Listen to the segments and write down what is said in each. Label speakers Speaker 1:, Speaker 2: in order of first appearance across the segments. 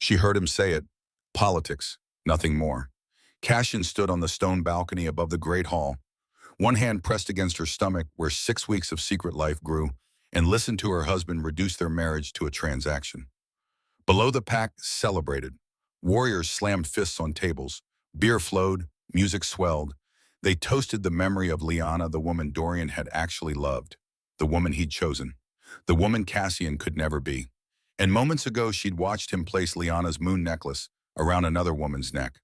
Speaker 1: She heard him say it. Politics, nothing more. Cassian stood on the stone balcony above the great hall, one hand pressed against her stomach where 6 weeks of secret life grew, and listened to her husband reduce their marriage to a transaction. Below the pack celebrated. Warriors slammed fists on tables. Beer flowed, music swelled. They toasted the memory of Lyanna, the woman Dorian had actually loved, the woman he'd chosen, the woman Cassian could never be. And moments ago she'd watched him place Lyanna's moon necklace around another woman's neck.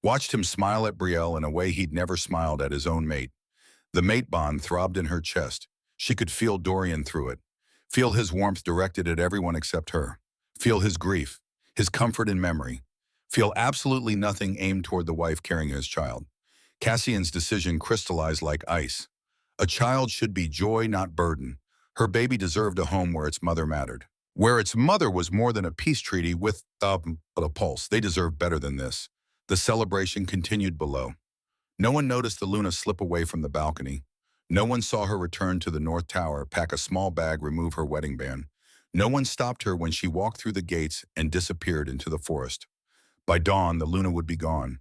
Speaker 1: Watched him smile at Brielle in a way he'd never smiled at his own mate. The mate bond throbbed in her chest. She could feel Dorian through it. Feel his warmth directed at everyone except her. Feel his grief, his comfort in memory. Feel absolutely nothing aimed toward the wife carrying his child. Cassian's decision crystallized like ice. A child should be joy, not burden. Her baby deserved a home where its mother mattered. Where its mother was more than a peace treaty with a pulse. They deserved better than this. The celebration continued below. No one noticed the Luna slip away from the balcony. No one saw her return to the North Tower, pack a small bag, remove her wedding band. No one stopped her when she walked through the gates and disappeared into the forest. By dawn, the Luna would be gone.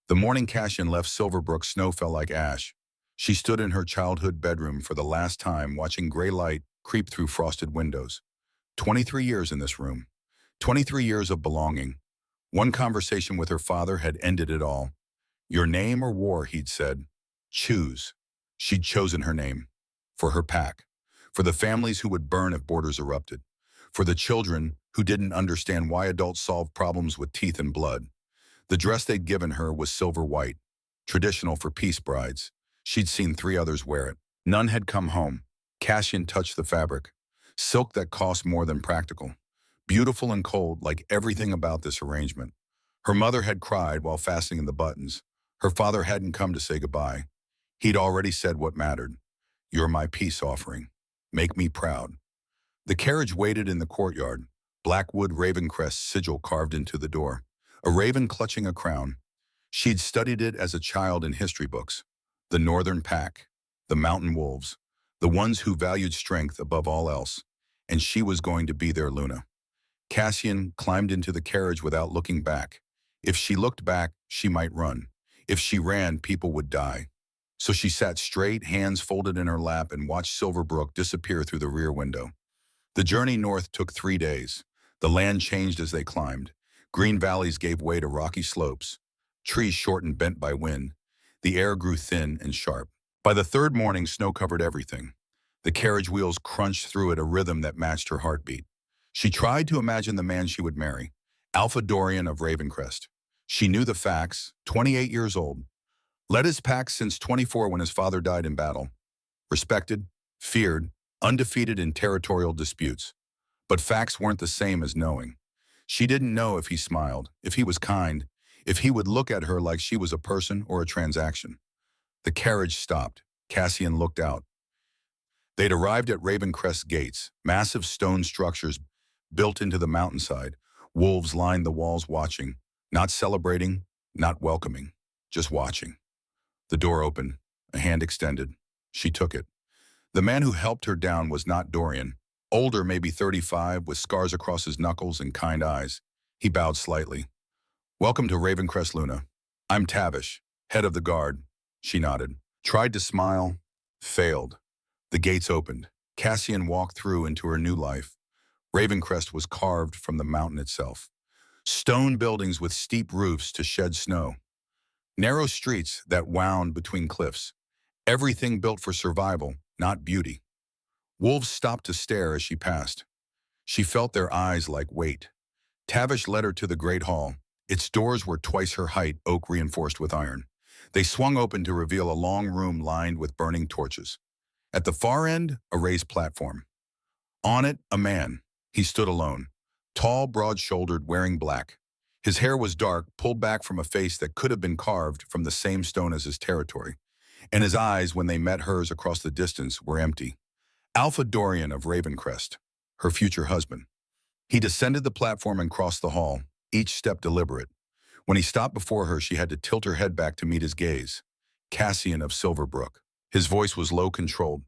Speaker 1: The morning Cassian left Silverbrook, snow fell like ash. She stood in her childhood bedroom for the last time, watching gray light creep through frosted windows. 23 years in this room. 23 years of belonging. One conversation with her father had ended it all. Your name or war, he'd said. Choose. She'd chosen her name. For her pack. For the families who would burn if borders erupted. For the children who didn't understand why adults solved problems with teeth and blood. The dress they'd given her was silver white, traditional for peace brides. She'd seen 3 others wear it. None had come home. Cassian touched the fabric. Silk that cost more than practical. Beautiful and cold, like everything about this arrangement. Her mother had cried while fastening the buttons. Her father hadn't come to say goodbye. He'd already said what mattered. You're my peace offering. Make me proud. The carriage waited in the courtyard. Blackwood Ravencrest sigil carved into the door. A raven clutching a crown. She'd studied it as a child in history books. The Northern Pack. The Mountain Wolves. The ones who valued strength above all else. And she was going to be their Luna. Cassian climbed into the carriage without looking back. If she looked back, she might run. If she ran, people would die. So she sat straight, hands folded in her lap, and watched Silverbrook disappear through the rear window. The journey north took 3 days. The land changed as they climbed. Green valleys gave way to rocky slopes. Trees shortened, bent by wind. The air grew thin and sharp. By the 3rd morning, snow covered everything. The carriage wheels crunched through at a rhythm that matched her heartbeat. She tried to imagine the man she would marry, Alpha Dorian of Ravencrest. She knew the facts, 28 years old. Led his pack since 24 when his father died in battle. Respected, feared, undefeated in territorial disputes. But facts weren't the same as knowing. She didn't know if he smiled, if he was kind, if he would look at her like she was a person or a transaction. The carriage stopped. Cassian looked out. They'd arrived at Ravencrest's gates, massive stone structures built into the mountainside. Wolves lined the walls watching, not celebrating, not welcoming, just watching. The door opened, a hand extended. She took it. The man who helped her down was not Dorian. Older, maybe 35, with scars across his knuckles and kind eyes. He bowed slightly. Welcome to Ravencrest, Luna. I'm Tavish, head of the guard. She nodded. Tried to smile, failed. The gates opened. Cassian walked through into her new life. Ravencrest was carved from the mountain itself. Stone buildings with steep roofs to shed snow. Narrow streets that wound between cliffs. Everything built for survival, not beauty. Wolves stopped to stare as she passed. She felt their eyes like weight. Tavish led her to the great hall. Its doors were twice her height, oak reinforced with iron. They swung open to reveal a long room lined with burning torches. At the far end, a raised platform. On it, a man. He stood alone. Tall, broad-shouldered, wearing black. His hair was dark, pulled back from a face that could have been carved from the same stone as his territory. And his eyes, when they met hers across the distance, were empty. Alpha Dorian of Ravencrest, her future husband. He descended the platform and crossed the hall, each step deliberate. When he stopped before her, she had to tilt her head back to meet his gaze. Cassian of Silverbrook. His voice was low, controlled.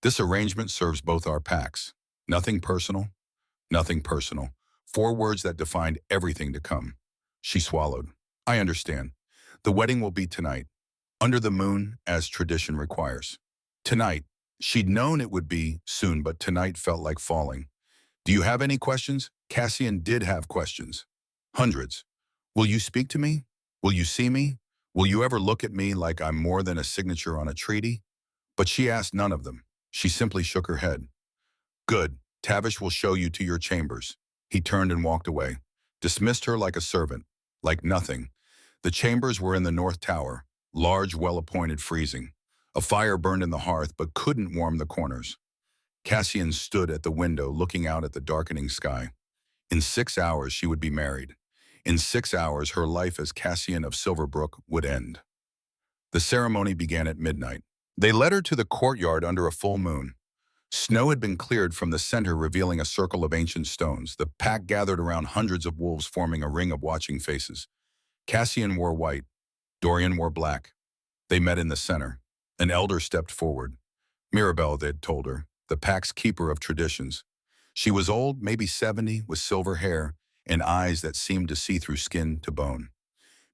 Speaker 1: This arrangement serves both our packs. Nothing personal. Nothing personal. 4 words that defined everything to come. She swallowed. I understand. The wedding will be tonight, under the moon, as tradition requires. Tonight. She'd known it would be soon, but tonight felt like falling. Do you have any questions? Cassian did have questions. Hundreds. Will you speak to me? Will you see me? Will you ever look at me like I'm more than a signature on a treaty? But she asked none of them. She simply shook her head. Good. Tavish will show you to your chambers. He turned and walked away, dismissed her like a servant, like nothing. The chambers were in the north tower, large, well-appointed, freezing. A fire burned in the hearth but couldn't warm the corners. Cassian stood at the window looking out at the darkening sky. In 6 hours she would be married. In 6 hours her life as Cassian of Silverbrook would end. The ceremony began at midnight. They led her to the courtyard under a full moon. Snow had been cleared from the center, revealing a circle of ancient stones. The pack gathered around, hundreds of wolves forming a ring of watching faces. Cassian wore white. Dorian wore black. They met in the center. An elder stepped forward. Mirabelle, they'd told her, the pack's keeper of traditions. She was old, maybe 70, with silver hair and eyes that seemed to see through skin to bone.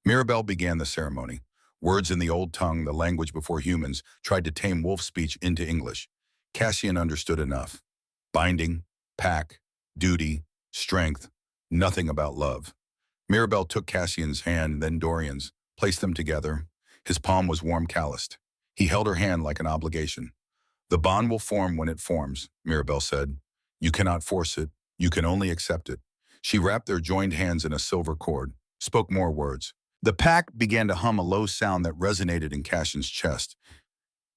Speaker 1: Mirabelle began the ceremony. Words in the old tongue, the language before humans, tried to tame wolf speech into English. Cassian understood enough. Binding, pack, duty, strength, nothing about love. Mirabelle took Cassian's hand, then Dorian's, placed them together. His palm was warm, calloused. He held her hand like an obligation. The bond will form when it forms, Mirabelle said. You cannot force it. You can only accept it. She wrapped their joined hands in a silver cord, spoke more words. The pack began to hum a low sound that resonated in Cassian's chest.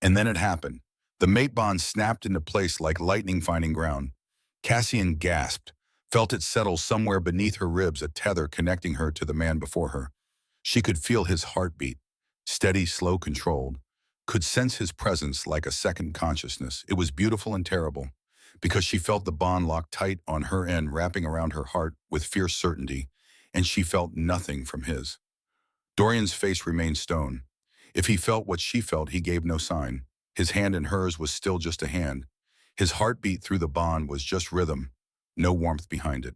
Speaker 1: And then it happened. The mate bond snapped into place like lightning finding ground. Cassian gasped, felt it settle somewhere beneath her ribs, a tether connecting her to the man before her. She could feel his heartbeat, steady, slow, controlled, could sense his presence like a second consciousness. It was beautiful and terrible, because she felt the bond locked tight on her end, wrapping around her heart with fierce certainty, and she felt nothing from his. Dorian's face remained stone. If he felt what she felt, he gave no sign. His hand in hers was still just a hand. His heartbeat through the bond was just rhythm, no warmth behind it.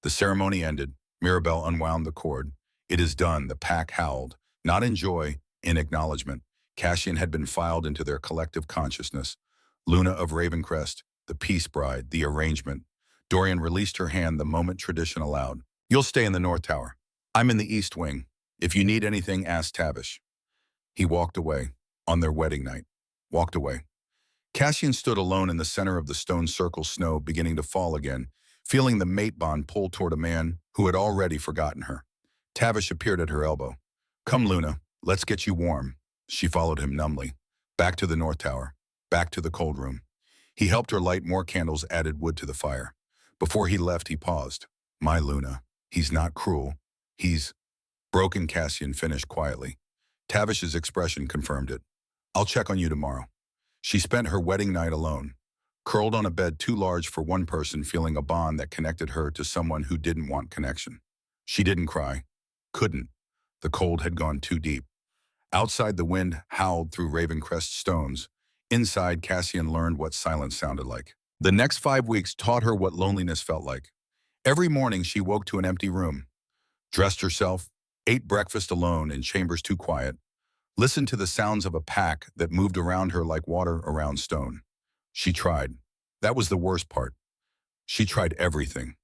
Speaker 1: The ceremony ended. Mirabelle unwound the cord. It is done, the pack howled, not in joy, in acknowledgement. Cassian had been filed into their collective consciousness. Luna of Ravencrest, the peace bride, the arrangement. Dorian released her hand the moment tradition allowed. You'll stay in the North Tower. I'm in the East Wing. If you need anything, ask Tavish. He walked away, on their wedding night. Walked away. Cassian stood alone in the center of the stone circle, snow beginning to fall again, feeling the mate bond pull toward a man who had already forgotten her. Tavish appeared at her elbow. Come, Luna, let's get you warm. She followed him numbly. Back to the North Tower. Back to the cold room. He helped her light more candles, added wood to the fire. Before he left, he paused. My Luna. He's not cruel. He's... Broken, Cassian finished quietly. Tavish's expression confirmed it. I'll check on you tomorrow. She spent her wedding night alone, curled on a bed too large for one person, feeling a bond that connected her to someone who didn't want connection. She didn't cry. Couldn't. The cold had gone too deep. Outside, the wind howled through Ravencrest stones. Inside, Cassian learned what silence sounded like. The next 5 weeks taught her what loneliness felt like. Every morning, she woke to an empty room, dressed herself, ate breakfast alone in chambers too quiet, listened to the sounds of a pack that moved around her like water around stone. She tried. That was the worst part. She tried everything.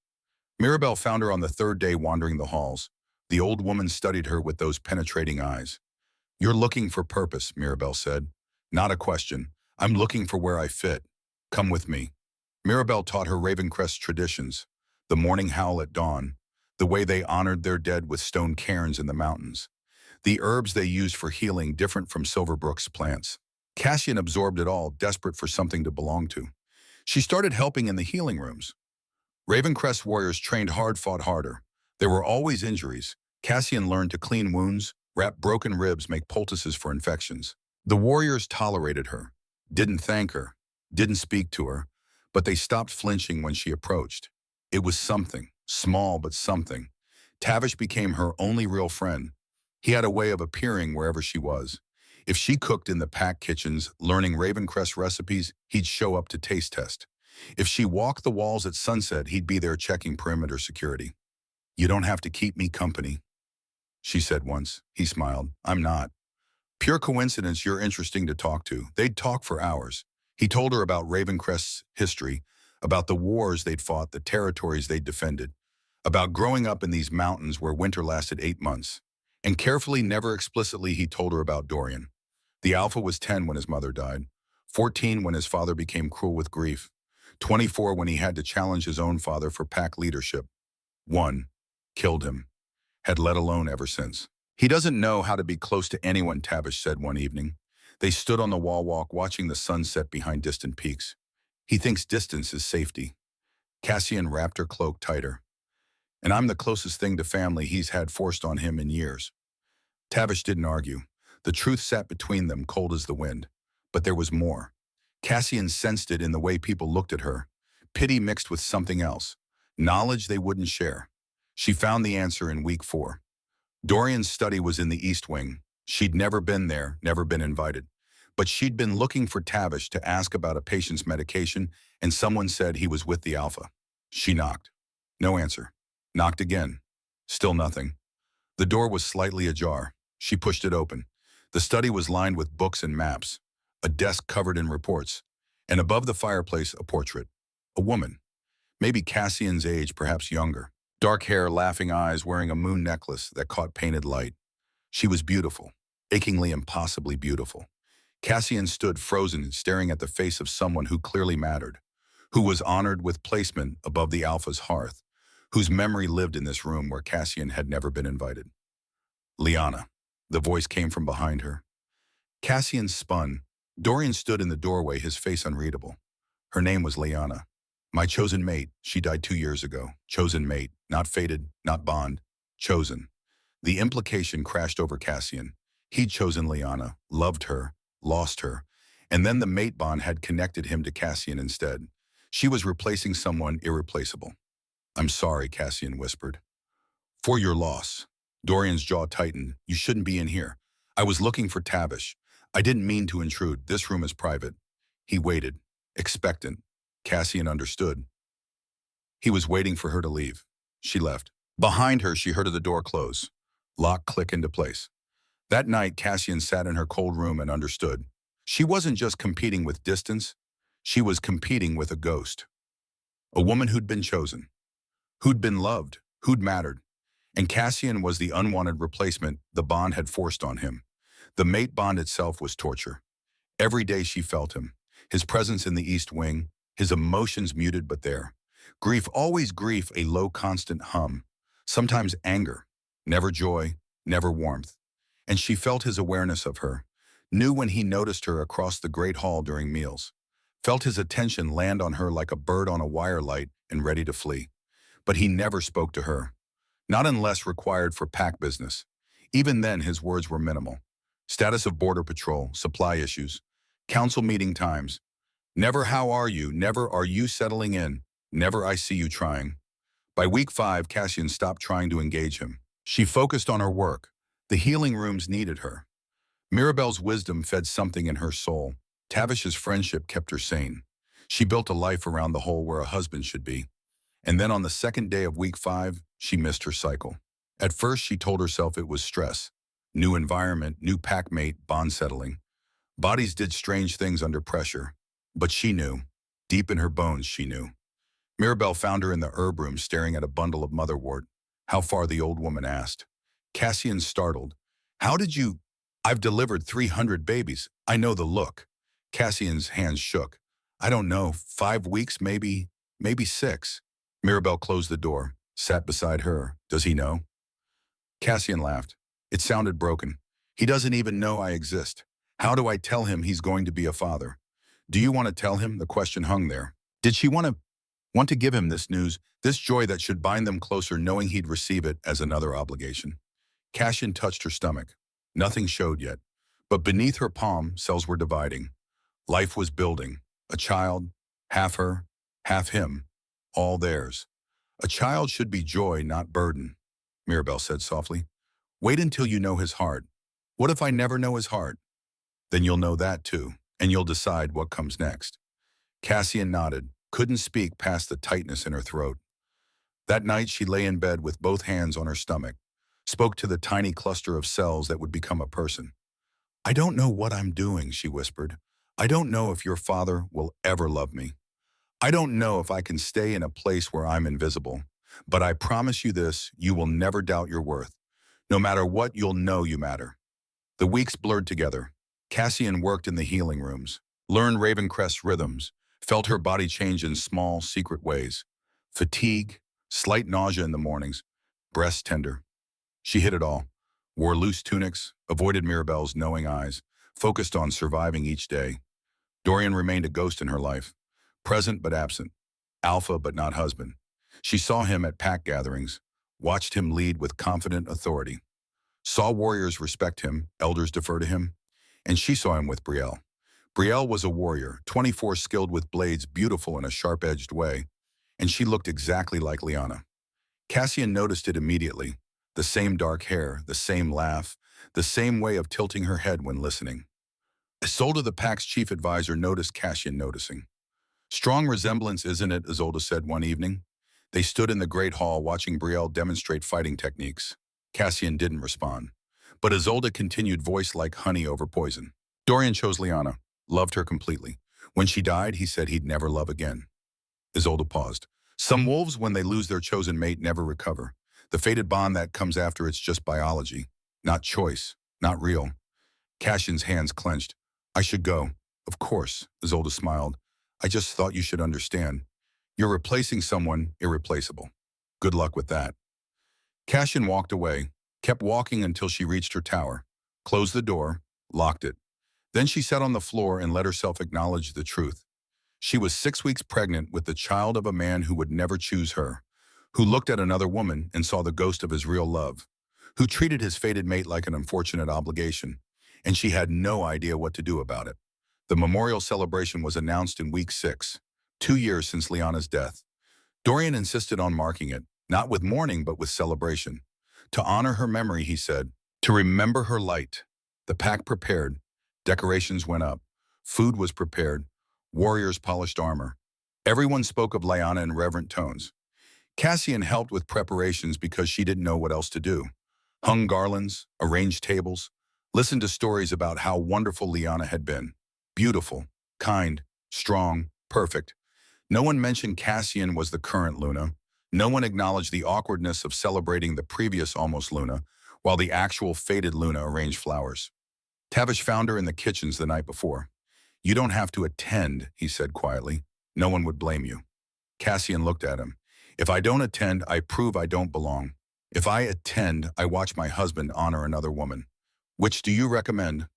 Speaker 1: Mirabelle found her on the 3rd day wandering the halls. The old woman studied her with those penetrating eyes. You're looking for purpose, Mirabelle said. Not a question. I'm looking for where I fit. Come with me. Mirabelle taught her Ravencrest traditions, the morning howl at dawn, the way they honored their dead with stone cairns in the mountains, the herbs they used for healing different from Silverbrook's plants. Cassian absorbed it all, desperate for something to belong to. She started helping in the healing rooms. Ravencrest warriors trained hard, fought harder. There were always injuries. Cassian learned to clean wounds, wrap broken ribs, make poultices for infections. The warriors tolerated her, didn't thank her, didn't speak to her, but they stopped flinching when she approached. It was something, small but something. Tavish became her only real friend. He had a way of appearing wherever she was. If she cooked in the pack kitchens, learning Ravencrest recipes, he'd show up to taste test. If she walked the walls at sunset, he'd be there checking perimeter security. "You don't have to keep me company," she said once. He smiled. "I'm not. Pure coincidence you're interesting to talk to." They'd talk for hours. He told her about Ravencrest's history, about the wars they'd fought, the territories they'd defended, about growing up in these mountains where winter lasted 8 months. And carefully, never explicitly, he told her about Dorian. The Alpha was 10 when his mother died, 14 when his father became cruel with grief, 24 when he had to challenge his own father for pack leadership. One killed him, had let alone ever since. "He doesn't know how to be close to anyone," Tavish said one evening. They stood on the wall walk watching the sun set behind distant peaks. "He thinks distance is safety." Cassian wrapped her cloak tighter. "And I'm the closest thing to family he's had forced on him in years." Tavish didn't argue. The truth sat between them, cold as the wind. But there was more. Cassian sensed it in the way people looked at her. Pity mixed with something else. Knowledge they wouldn't share. She found the answer in week 4. Dorian's study was in the East Wing. She'd never been there, never been invited. But she'd been looking for Tavish to ask about a patient's medication, and someone said he was with the Alpha. She knocked. No answer. Knocked again. Still nothing. The door was slightly ajar. She pushed it open. The study was lined with books and maps, a desk covered in reports, and above the fireplace a portrait. A woman. Maybe Cassian's age, perhaps younger. Dark hair, laughing eyes, wearing a moon necklace that caught painted light. She was beautiful, achingly impossibly beautiful. Cassian stood frozen, staring at the face of someone who clearly mattered, who was honored with placement above the Alpha's hearth, whose memory lived in this room where Cassian had never been invited. "Liana." The voice came from behind her. Cassian spun. Dorian stood in the doorway, his face unreadable. Her name was Liana. "My chosen mate. She died 2 years ago. Chosen mate. Not fated, not bond. Chosen." The implication crashed over Cassian. He'd chosen Liana, loved her, lost her, and then the mate bond had connected him to Cassian instead. She was replacing someone irreplaceable. "I'm sorry," Cassian whispered. "For your loss." Dorian's jaw tightened. "You shouldn't be in here. I was looking for Tavish. I didn't mean to intrude. This room is private." He waited, expectant. Cassian understood. He was waiting for her to leave. She left. Behind her, she heard the door close. Lock click into place. That night, Cassian sat in her cold room and understood. She wasn't just competing with distance. She was competing with a ghost. A woman who'd been chosen, who'd been loved, who'd mattered. And Cassian was the unwanted replacement the bond had forced on him. The mate bond itself was torture. Every day she felt him, his presence in the East Wing, his emotions muted but there. Grief, always grief, a low constant hum. Sometimes anger, never joy, never warmth. And she felt his awareness of her, knew when he noticed her across the great hall during meals, felt his attention land on her like a bird on a wire light and ready to flee. But he never spoke to her. Not unless required for pack business. Even then, his words were minimal. Status of border patrol, supply issues, council meeting times. Never "how are you," never "are you settling in," never "I see you trying." By week 5, Cassian stopped trying to engage him. She focused on her work. The healing rooms needed her. Mirabelle's wisdom fed something in her soul. Tavish's friendship kept her sane. She built a life around the hole where a husband should be. And then on the second day of week 5, she missed her cycle. At first, she told herself it was stress. New environment, new pack mate, bond settling. Bodies did strange things under pressure. But she knew. Deep in her bones, she knew. Mirabelle found her in the herb room staring at a bundle of motherwort. "How far?" the old woman asked. Cassian startled. "How did you—" "I've delivered 300 babies. I know the look." Cassian's hands shook. "I don't know, 5 weeks, maybe 6. Mirabelle closed the door, sat beside her. "Does he know?" Cassian laughed. It sounded broken. "He doesn't even know I exist. How do I tell him he's going to be a father?" "Do you want to tell him?" The question hung there. Did she want to give him this news, this joy that should bind them closer, knowing he'd receive it as another obligation? Cassian touched her stomach. Nothing showed yet. But beneath her palm, cells were dividing. Life was building. A child, half her, half him, all theirs. "A child should be joy, not burden," Mirabelle said softly. "Wait until you know his heart." "What if I never know his heart?" "Then you'll know that too, and you'll decide what comes next." Cassian nodded. couldn't speak past the tightness in her throat. That night she lay in bed with both hands on her stomach, spoke to the tiny cluster of cells that would become a person. "I don't know what I'm doing," she whispered. "I don't know if your father will ever love me. I don't know if I can stay in a place where I'm invisible. But I promise you this, you will never doubt your worth. No matter what, you'll know you matter." The weeks blurred together. Cassian worked in the healing rooms, learned Ravencrest's rhythms, felt her body change in small, secret ways. Fatigue, slight nausea in the mornings, breast tender. She hid it all, wore loose tunics, avoided Mirabelle's knowing eyes, focused on surviving each day. Dorian remained a ghost in her life, present but absent, alpha but not husband. She saw him at pack gatherings, watched him lead with confident authority, saw warriors respect him, elders defer to him, and she saw him with Brielle. Brielle was a warrior, 24 skilled with blades beautiful in a sharp-edged way, and she looked exactly like Lyanna. Cassian noticed it immediately, the same dark hair, the same laugh, the same way of tilting her head when listening. Isolde, the pack's chief advisor, noticed Cassian noticing. "Strong resemblance, isn't it?" Isolde said one evening. They stood in the great hall watching Brielle demonstrate fighting techniques. Cassian didn't respond, but Isolde continued, voice like honey over poison. "Dorian chose Lyanna, loved her completely. When she died, he said he'd never love again." Isolde paused. "Some wolves, when they lose their chosen mate, never recover. The fated bond that comes after, it's just biology, not choice, not real." Cassian's hands clenched. "I should go." "Of course," Isolde smiled. "I just thought you should understand. You're replacing someone irreplaceable. Good luck with that." Cassian walked away, kept walking until she reached her tower, closed the door, locked it. Then she sat on the floor and let herself acknowledge the truth. She was 6 weeks pregnant with the child of a man who would never choose her, who looked at another woman and saw the ghost of his real love, who treated his fated mate like an unfortunate obligation, and she had no idea what to do about it. The memorial celebration was announced in week 6, 2 years since Lyanna's death. Dorian insisted on marking it, not with mourning but with celebration. To honor her memory, he said, to remember her light. The pack prepared, decorations went up, food was prepared, warriors polished armor. Everyone spoke of Lyanna in reverent tones. Cassian helped with preparations because she didn't know what else to do. Hung garlands, arranged tables, listened to stories about how wonderful Lyanna had been. Beautiful, kind, strong, perfect. No one mentioned Cassian was the current Luna. No one acknowledged the awkwardness of celebrating the previous almost Luna, while the actual fated Luna arranged flowers. Tavish found her in the kitchens the night before. "You don't have to attend," he said quietly. "No one would blame you." Cassian looked at him. "If I don't attend, I prove I don't belong. If I attend, I watch my husband honor another woman. Which do you recommend?"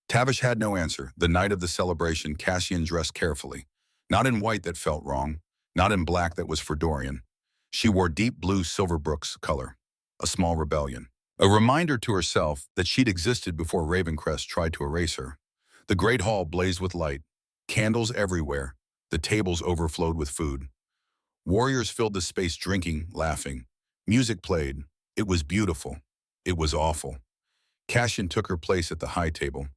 Speaker 1: Tavish had no answer. The night of the celebration, Cassian dressed carefully. Not in white that felt wrong, not in black that was for Dorian. She wore deep blue Silverbrooks color, a small rebellion. A reminder to herself that she'd existed before Ravencrest tried to erase her. The great hall blazed with light, candles everywhere, the tables overflowed with food. Warriors filled the space drinking, laughing. Music played. It was beautiful. It was awful. Cassian took her place at the high table.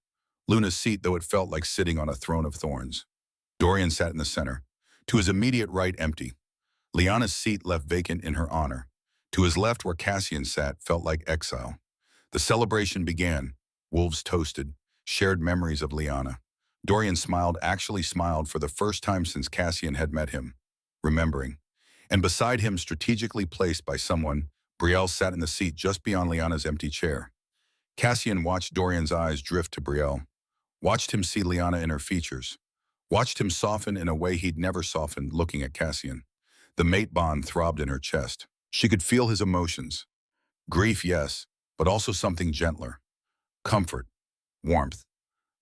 Speaker 1: Luna's seat, though it felt like sitting on a throne of thorns. Dorian sat in the center. To his immediate right, empty. Lyanna's seat left vacant in her honor. To his left, where Cassian sat, felt like exile. The celebration began. Wolves toasted, shared memories of Lyanna. Dorian smiled, actually smiled for the first time since Cassian had met him, remembering. And beside him, strategically placed by someone, Brielle sat in the seat just beyond Lyanna's empty chair. Cassian watched Dorian's eyes drift to Brielle, watched him see Lyanna in her features, watched him soften in a way he'd never softened looking at Cassian. The mate bond throbbed in her chest. She could feel his emotions. Grief, yes, but also something gentler. Comfort, warmth.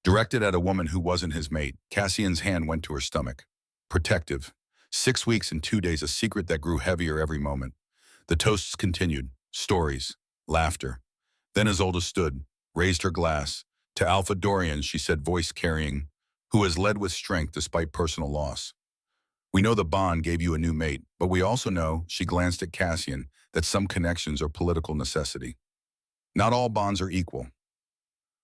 Speaker 1: Directed at a woman who wasn't his mate, Cassian's hand went to her stomach. Protective. 6 weeks and 2 days, a secret that grew heavier every moment. The toasts continued. Stories. Laughter. Then Isolde stood, raised her glass. To Alpha Dorian, she said, voice carrying, who has led with strength despite personal loss. "We know the bond gave you a new mate, but we also know," she glanced at Cassian, "that some connections are political necessity. Not all bonds are equal."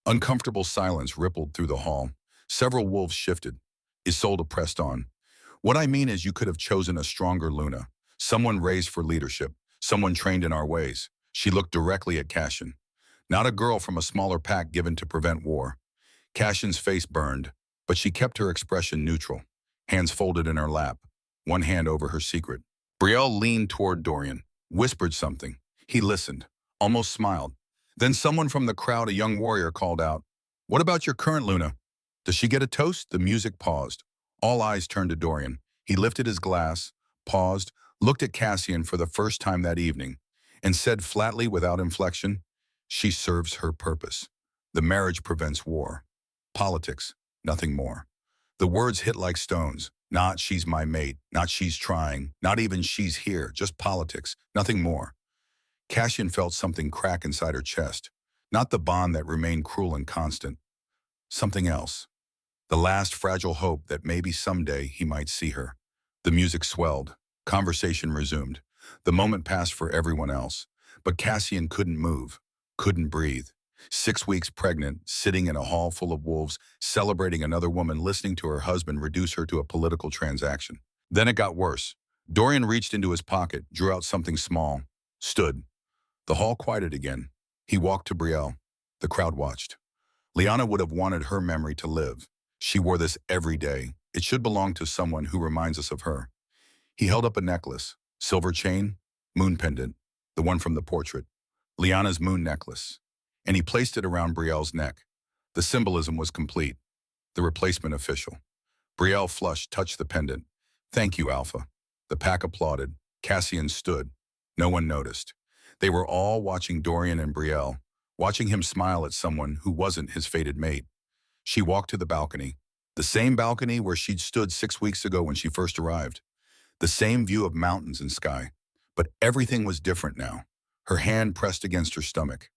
Speaker 1: Uncomfortable silence rippled through the hall. Several wolves shifted. Isolde pressed on. What I mean is you could have chosen a stronger Luna, someone raised for leadership, someone trained in our ways. She looked directly at Cassian. Not a girl from a smaller pack given to prevent war. Cassian's face burned, but she kept her expression neutral, hands folded in her lap, one hand over her secret. Brielle leaned toward Dorian, whispered something. He listened, almost smiled. Then someone from the crowd, a young warrior, called out, "What about your current Luna? Does she get a toast?" The music paused. All eyes turned to Dorian. He lifted his glass, paused, looked at Cassian for the first time that evening, and said flatly without inflection, "She serves her purpose. The marriage prevents war. Politics, nothing more." The words hit like stones. Not "she's my mate," not "she's trying," not even "she's here," just politics, nothing more. Cassian felt something crack inside her chest. Not the bond that remained cruel and constant. Something else. The last fragile hope that maybe someday he might see her. The music swelled. Conversation resumed. The moment passed for everyone else. But Cassian couldn't move, couldn't breathe. 6 weeks pregnant, sitting in a hall full of wolves, celebrating another woman, listening to her husband reduce her to a political transaction. Then it got worse. Dorian reached into his pocket, drew out something small, stood. The hall quieted again. He walked to Brielle. The crowd watched. Liana would have wanted her memory to live. She wore this every day. It should belong to someone who reminds us of her. He held up a necklace, silver chain, moon pendant, the one from the portrait, Liana's moon necklace, and he placed it around Brielle's neck. The symbolism was complete, the replacement official. Brielle flushed, touched the pendant. "Thank you, Alpha." The pack applauded. Cassian stood. No one noticed. They were all watching Dorian and Brielle, watching him smile at someone who wasn't his fated mate. She walked to the balcony, the same balcony where she'd stood 6 weeks ago when she first arrived. The same view of mountains and sky. But everything was different now. Her hand pressed against her stomach.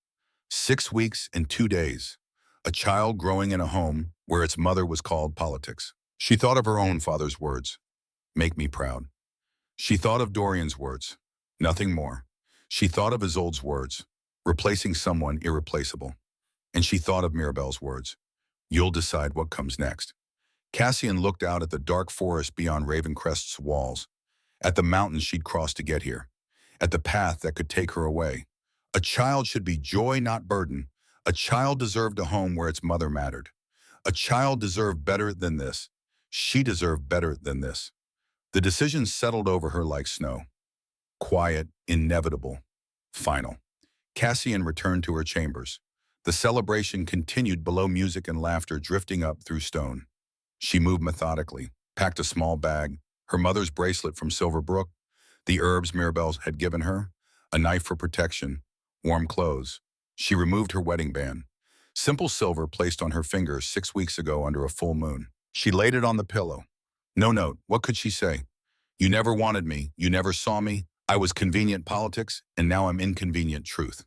Speaker 1: 6 weeks and 2 days. A child growing in a home where its mother was called politics. She thought of her own father's words, "Make me proud." She thought of Dorian's words, "Nothing more." She thought of Isolde's words, replacing someone irreplaceable. And she thought of Mirabelle's words, "You'll decide what comes next." Cassian looked out at the dark forest beyond Ravencrest's walls, at the mountains she'd crossed to get here, at the path that could take her away. A child should be joy, not burden. A child deserved a home where its mother mattered. A child deserved better than this. She deserved better than this. The decision settled over her like snow. Quiet, inevitable, final. Cassian returned to her chambers. The celebration continued below, music and laughter drifting up through stone. She moved methodically, packed a small bag, her mother's bracelet from Silverbrook, the herbs Mirabelle had given her, a knife for protection, warm clothes. She removed her wedding band, simple silver placed on her finger 6 weeks ago under a full moon. She laid it on the pillow. No note, what could she say? "You never wanted me, you never saw me. I was convenient politics, and now I'm inconvenient truth."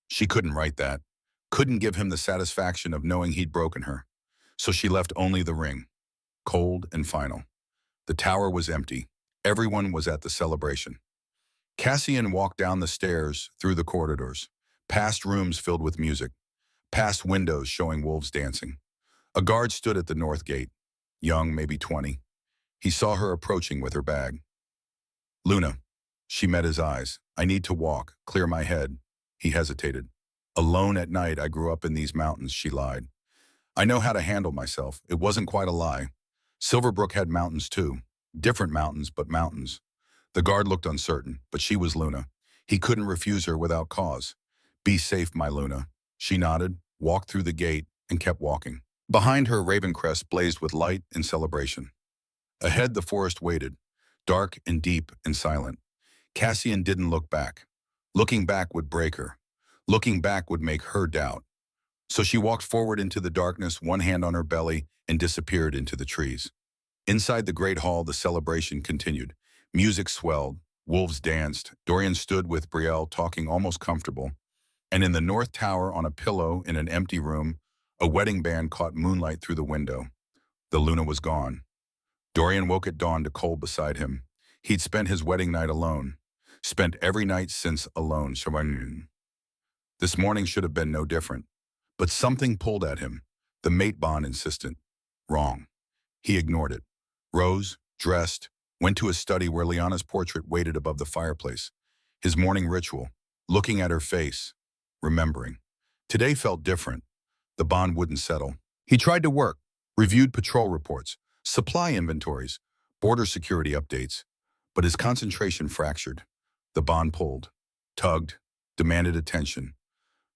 Speaker 1: She couldn't write that, couldn't give him the satisfaction of knowing he'd broken her. So she left only the ring, cold and final. The tower was empty. Everyone was at the celebration. Cassian walked down the stairs, through the corridors, past rooms filled with music, past windows showing wolves dancing. A guard stood at the north gate, young, maybe 20. He saw her approaching with her bag. "Luna." She met his eyes. "I need to walk, clear my head." He hesitated. "Alone at night, I grew up in these mountains," she lied. "I know how to handle myself." It wasn't quite a lie. Silverbrook had mountains too. Different mountains, but mountains. The guard looked uncertain, but she was Luna. He couldn't refuse her without cause. "Be safe, my Luna." She nodded, walked through the gate, and kept walking. Behind her, Ravencrest blazed with light and celebration. Ahead, the forest waited, dark and deep and silent. Cassian didn't look back. Looking back would break her. Looking back would make her doubt. So she walked forward into the darkness, one hand on her belly, and disappeared into the trees. Inside the great hall, the celebration continued. Music swelled. Wolves danced. Dorian stood with Brielle, talking, almost comfortable. And in the north tower, on a pillow in an empty room, a wedding band caught moonlight through the window. The Luna was gone. Dorian woke at dawn to cold beside him. He'd spent his wedding night alone. Spent every night since alone. This morning should have been no different. But something pulled at him. The mate bond insistent. Wrong. He ignored it. Rose, dressed, went to his study where Liana's portrait waited above the fireplace. His morning ritual, looking at her face, remembering. Today felt different. The bond wouldn't settle. He tried to work, reviewed patrol reports, supply inventories, border security updates, but his concentration fractured. The bond pulled, tugged, demanded attention.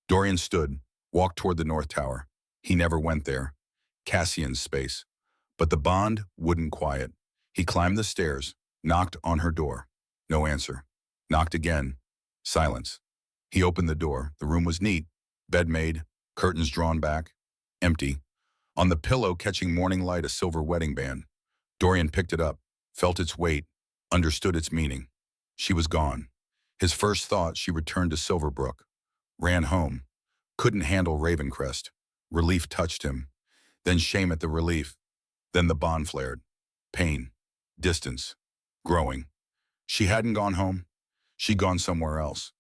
Speaker 1: Dorian stood, walked toward the North Tower. He never went there. Cassian's space. But the bond wouldn't quiet. He climbed the stairs, knocked on her door. No answer. Knocked again. Silence. He opened the door. The room was neat. Bed made, curtains drawn back. Empty. On the pillow, catching morning light, a silver wedding band. Dorian picked it up, felt its weight, understood its meaning. She was gone. His first thought, she returned to Silverbrook. Ran home. Couldn't handle Ravencrest. Relief touched him. Then shame at the relief. Then the bond flared. Pain. Distance. Growing. She hadn't gone home. She'd gone somewhere else.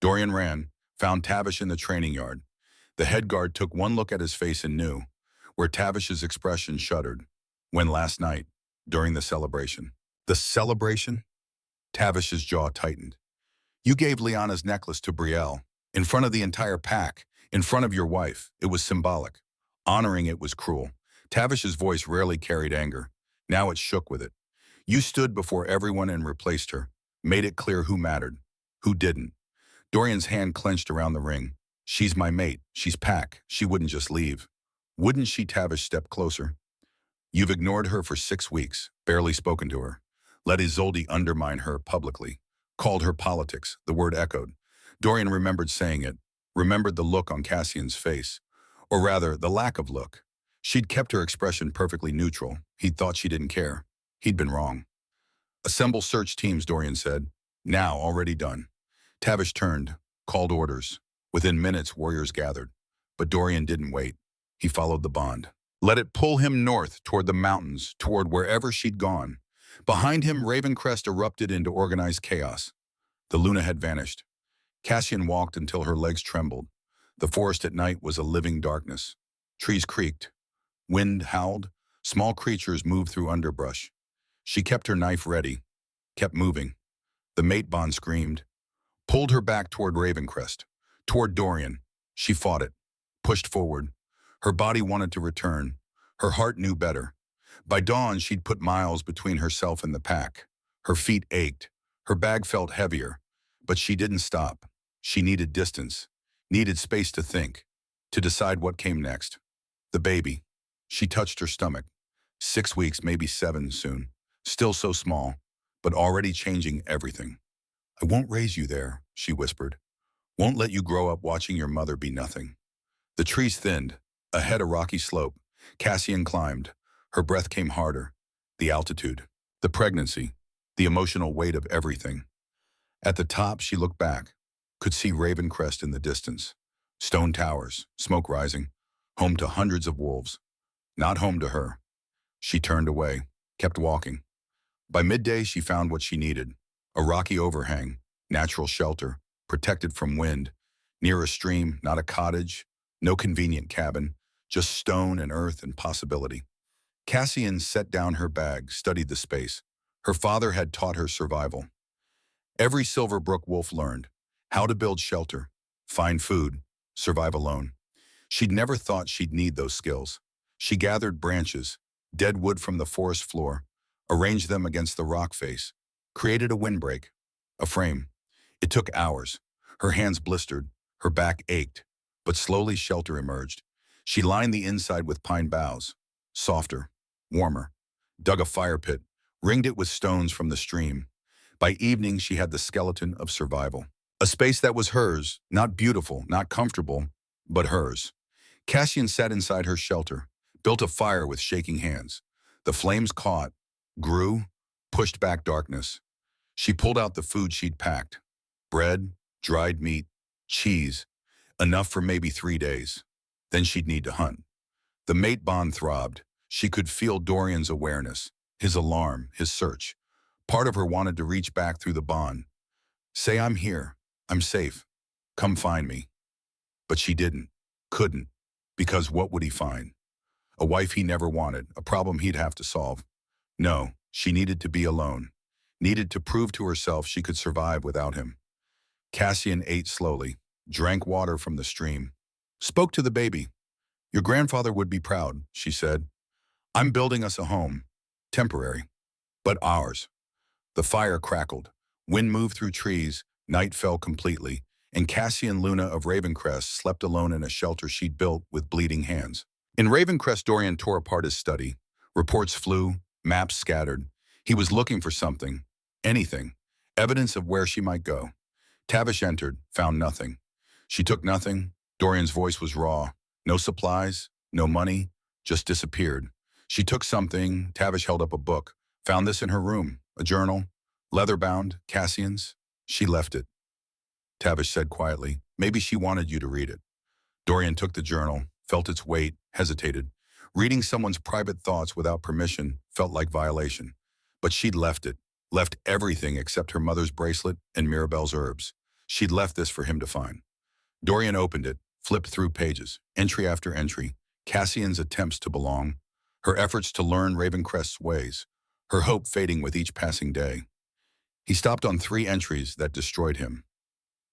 Speaker 1: Dorian ran, found Tavish in the training yard. The head guard took one look at his face and knew, where Tavish's expression shuddered. When last night, during the celebration. The celebration? Tavish's jaw tightened. You gave Liana's necklace to Brielle, in front of the entire pack, in front of your wife. It was symbolic. Honoring it was cruel. Tavish's voice rarely carried anger. Now it shook with it. You stood before everyone and replaced her. Made it clear who mattered, who didn't. Dorian's hand clenched around the ring. She's my mate. She's pack. She wouldn't just leave. Wouldn't she? Tavish stepped closer. You've ignored her for 6 weeks, barely spoken to her. Let Isolde undermine her publicly. Called her politics. The word echoed. Dorian remembered saying it. Remembered the look on Cassian's face. Or rather, the lack of look. She'd kept her expression perfectly neutral. He'd thought she didn't care. He'd been wrong. Assemble search teams, Dorian said. Now, already done. Tavish turned, called orders. Within minutes, warriors gathered. But Dorian didn't wait. He followed the bond. Let it pull him north toward the mountains, toward wherever she'd gone. Behind him, Ravencrest erupted into organized chaos. The Luna had vanished. Cassian walked until her legs trembled. The forest at night was a living darkness. Trees creaked. Wind howled. Small creatures moved through underbrush. She kept her knife ready, kept moving. The mate bond screamed, pulled her back toward Ravencrest, toward Dorian. She fought it, pushed forward. Her body wanted to return. Her heart knew better. By dawn, she'd put miles between herself and the pack. Her feet ached. Her bag felt heavier. But she didn't stop. She needed distance, needed space to think, to decide what came next. The baby. She touched her stomach. 6 weeks, maybe 7 soon. Still so small, but already changing everything. I won't raise you there, she whispered. Won't let you grow up watching your mother be nothing. The trees thinned. Ahead a rocky slope. Cassian climbed. Her breath came harder. The altitude. The pregnancy. The emotional weight of everything. At the top, she looked back. Could see Ravencrest in the distance. Stone towers, smoke rising. Home to hundreds of wolves. Not home to her. She turned away, kept walking. By midday, she found what she needed. A rocky overhang, natural shelter, protected from wind. Near a stream, not a cottage, no convenient cabin, just stone and earth and possibility. Cassian set down her bag, studied the space. Her father had taught her survival. Every Silverbrook wolf learned how to build shelter, find food, survive alone. She'd never thought she'd need those skills. She gathered branches, dead wood from the forest floor, arranged them against the rock face, created a windbreak, a frame. It took hours. Her hands blistered, her back ached, but slowly shelter emerged. She lined the inside with pine boughs, softer, warmer, dug a fire pit, ringed it with stones from the stream. By evening, she had the skeleton of survival. A space that was hers, not beautiful, not comfortable, but hers. Cassian sat inside her shelter, built a fire with shaking hands. The flames caught, grew, pushed back darkness. She pulled out the food she'd packed. Bread, dried meat, cheese, enough for maybe 3 days. Then she'd need to hunt. The mate bond throbbed. She could feel Dorian's awareness, his alarm, his search. Part of her wanted to reach back through the bond. Say, I'm here. I'm safe. Come find me. But she didn't, couldn't, because what would he find? A wife he never wanted, a problem he'd have to solve. No, She needed to be alone, needed to prove to herself she could survive without him. Cassian ate slowly, drank water from the stream, spoke to the baby. Your grandfather would be proud, she said. I'm building us a home, temporary, but ours. The fire crackled, wind moved through trees, night fell completely, and Cassian Luna of Ravencrest slept alone in a shelter she'd built with bleeding hands. In Ravencrest, Dorian tore apart his study. Reports flew, maps scattered. He was looking for something, anything, evidence of where she might go. Tavish entered, found nothing. She took nothing. Dorian's voice was raw. No supplies, no money, just disappeared. She took something. Tavish held up a book. Found this in her room, a journal, leather-bound, Cassian's. She left it. Tavish said quietly, maybe she wanted you to read it. Dorian took the journal, felt its weight, hesitated. Reading someone's private thoughts without permission felt like violation. But she'd left it, left everything except her mother's bracelet and Mirabelle's herbs. She'd left this for him to find. Dorian opened it, flipped through pages, entry after entry, Cassian's attempts to belong, her efforts to learn Ravencrest's ways, her hope fading with each passing day. He stopped on 3 entries that destroyed him.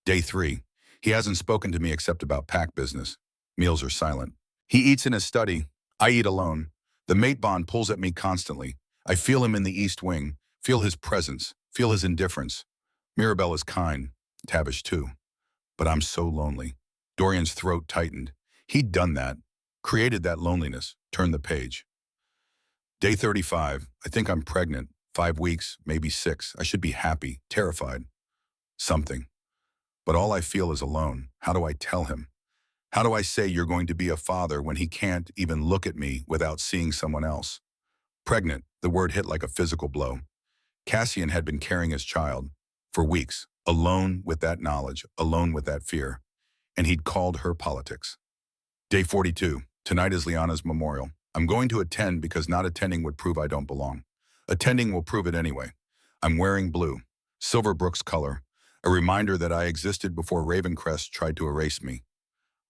Speaker 1: Day 3. He hasn't spoken to me except about pack business. Meals are silent. He eats in his study. I eat alone. The mate bond pulls at me constantly. I feel him in the East Wing, feel his presence, feel his indifference. Mirabelle is kind, Tavish too. But I'm so lonely. Dorian's throat tightened. He'd done that, created that loneliness, turned the page. Day 35. I think I'm pregnant. 5 weeks, maybe 6. I should be happy, terrified. Something. But all I feel is alone. How do I tell him? How do I say you're going to be a father when he can't even look at me without seeing someone else? Pregnant, the word hit like a physical blow. Cassian had been carrying his child for weeks, alone with that knowledge, alone with that fear. And he'd called her politics. Day 42. Tonight is Liana's memorial. I'm going to attend because not attending would prove I don't belong. Attending will prove it anyway. I'm wearing blue, Silverbrook's color, a reminder that I existed before Ravencrest tried to erase me.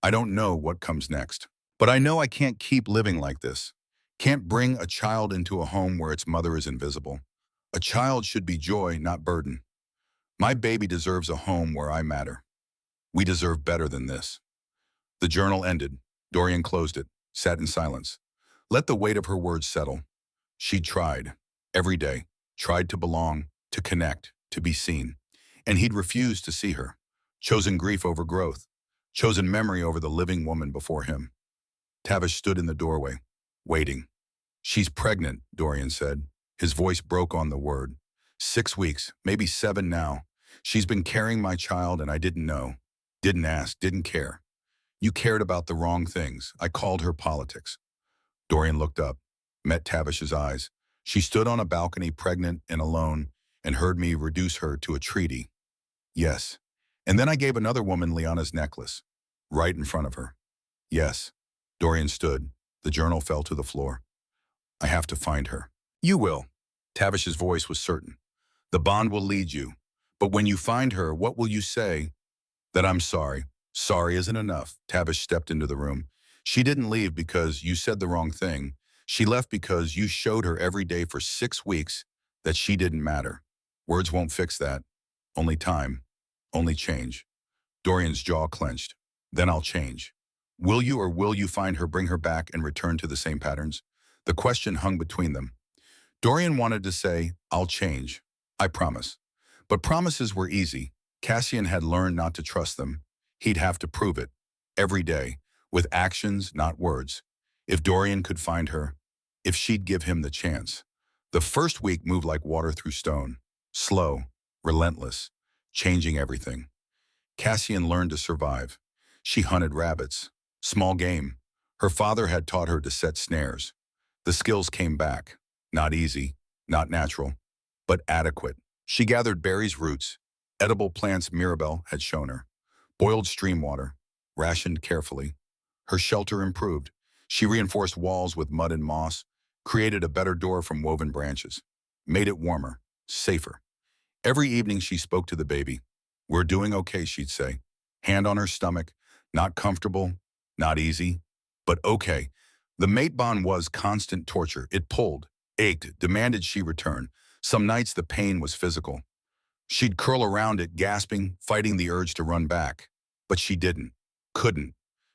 Speaker 1: I don't know what comes next, but I know I can't keep living like this. Can't bring a child into a home where its mother is invisible. A child should be joy, not burden. My baby deserves a home where I matter. We deserve better than this. The journal ended. Dorian closed it, sat in silence. Let the weight of her words settle. She tried, every day, tried to belong, to connect, to be seen. And he'd refused to see her, chosen grief over growth, chosen memory over the living woman before him. Tavish stood in the doorway, waiting. She's pregnant, Dorian said. His voice broke on the word. 6 weeks, maybe 7 now. She's been carrying my child and I didn't know. Didn't ask, didn't care. You cared about the wrong things. I called her politics. Dorian looked up, met Tavish's eyes. She stood on a balcony, pregnant and alone, and heard me reduce her to a treaty. Yes. And then I gave another woman Liana's necklace, right in front of her. Yes. Dorian stood. The journal fell to the floor. I have to find her. You will. Tavish's voice was certain. The bond will lead you. But when you find her, what will you say? That I'm sorry. Sorry isn't enough. Tavish stepped into the room. She didn't leave because you said the wrong thing. She left because you showed her every day for 6 weeks that she didn't matter. Words won't fix that. Only time. Only change. Dorian's jaw clenched. Then I'll change. Will you or will you find her, bring her back, and return to the same patterns? The question hung between them. Dorian wanted to say, I'll change. I promise. But promises were easy. Cassian had learned not to trust them. He'd have to prove it. Every day. With actions, not words. If Dorian could find her. If she'd give him the chance. The first week moved like water through stone. Slow. Relentless. Changing everything. Cassian learned to survive. She hunted rabbits. Small game. Her father had taught her to set snares. The skills came back. Not easy. Not natural. But adequate. She gathered berries, roots. Edible plants Mirabelle had shown her. Boiled stream water. Rationed carefully. Her shelter improved. She reinforced walls with mud and moss. Created a better door from woven branches. Made it warmer. Safer. Every evening she spoke to the baby. We're doing okay, she'd say. Hand on her stomach. Not comfortable. Not easy. But okay. The mate bond was constant torture. It pulled. ached, demanded she return. Some nights the pain was physical. She'd curl around it, gasping, fighting the urge to run back. But she didn't, couldn't,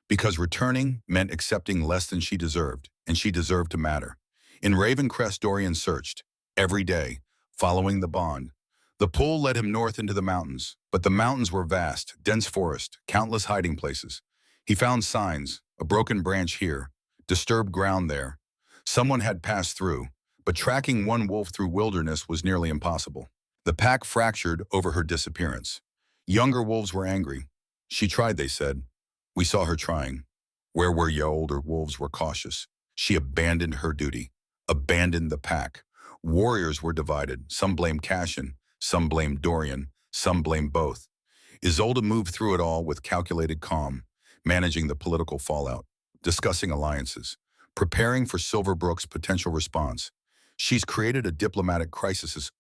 Speaker 1: because returning meant accepting less than she deserved, and she deserved to matter. In Ravencrest, Dorian searched, every day, following the bond. The pull led him north into the mountains, but the mountains were vast, dense forest, countless hiding places. He found signs, a broken branch here, disturbed ground there. Someone had passed through, but tracking one wolf through wilderness was nearly impossible. The pack fractured over her disappearance. Younger wolves were angry. She tried, they said. We saw her trying. Where were you? Older wolves were cautious. She abandoned her duty, abandoned the pack. Warriors were divided. Some blamed Cassian, some blamed Dorian, some blamed both. Isolde moved through it all with calculated calm, managing the political fallout, discussing alliances, preparing for Silverbrook's potential response. She's created a diplomatic crisis,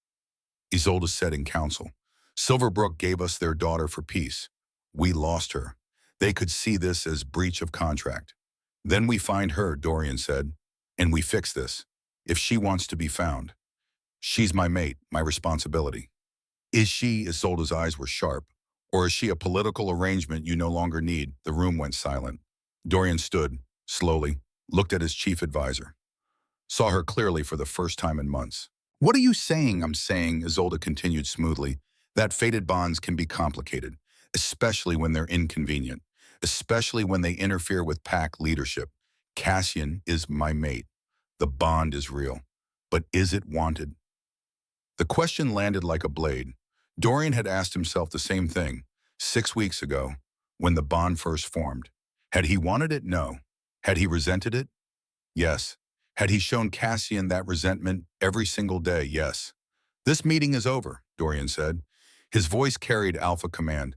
Speaker 1: Isolde said in council. Silverbrook gave us their daughter for peace. We lost her. They could see this as breach of contract. Then we find her, Dorian said, and we fix this. If she wants to be found. She's my mate, my responsibility. Is she? Isolde's eyes were sharp. Or is she a political arrangement you no longer need? The room went silent. Dorian stood, slowly, looked at his chief advisor. Saw her clearly for the first time in months. What are you saying? I'm saying, Isolde continued smoothly, that fated bonds can be complicated, especially when they're inconvenient, especially when they interfere with pack leadership. Cassian is my mate. The bond is real. But is it wanted? The question landed like a blade. Dorian had asked himself the same thing 6 weeks ago, when the bond first formed. Had he wanted it? No. Had he resented it? Yes. Had he shown Cassian that resentment every single day? Yes. This meeting is over, Dorian said. His voice carried alpha command.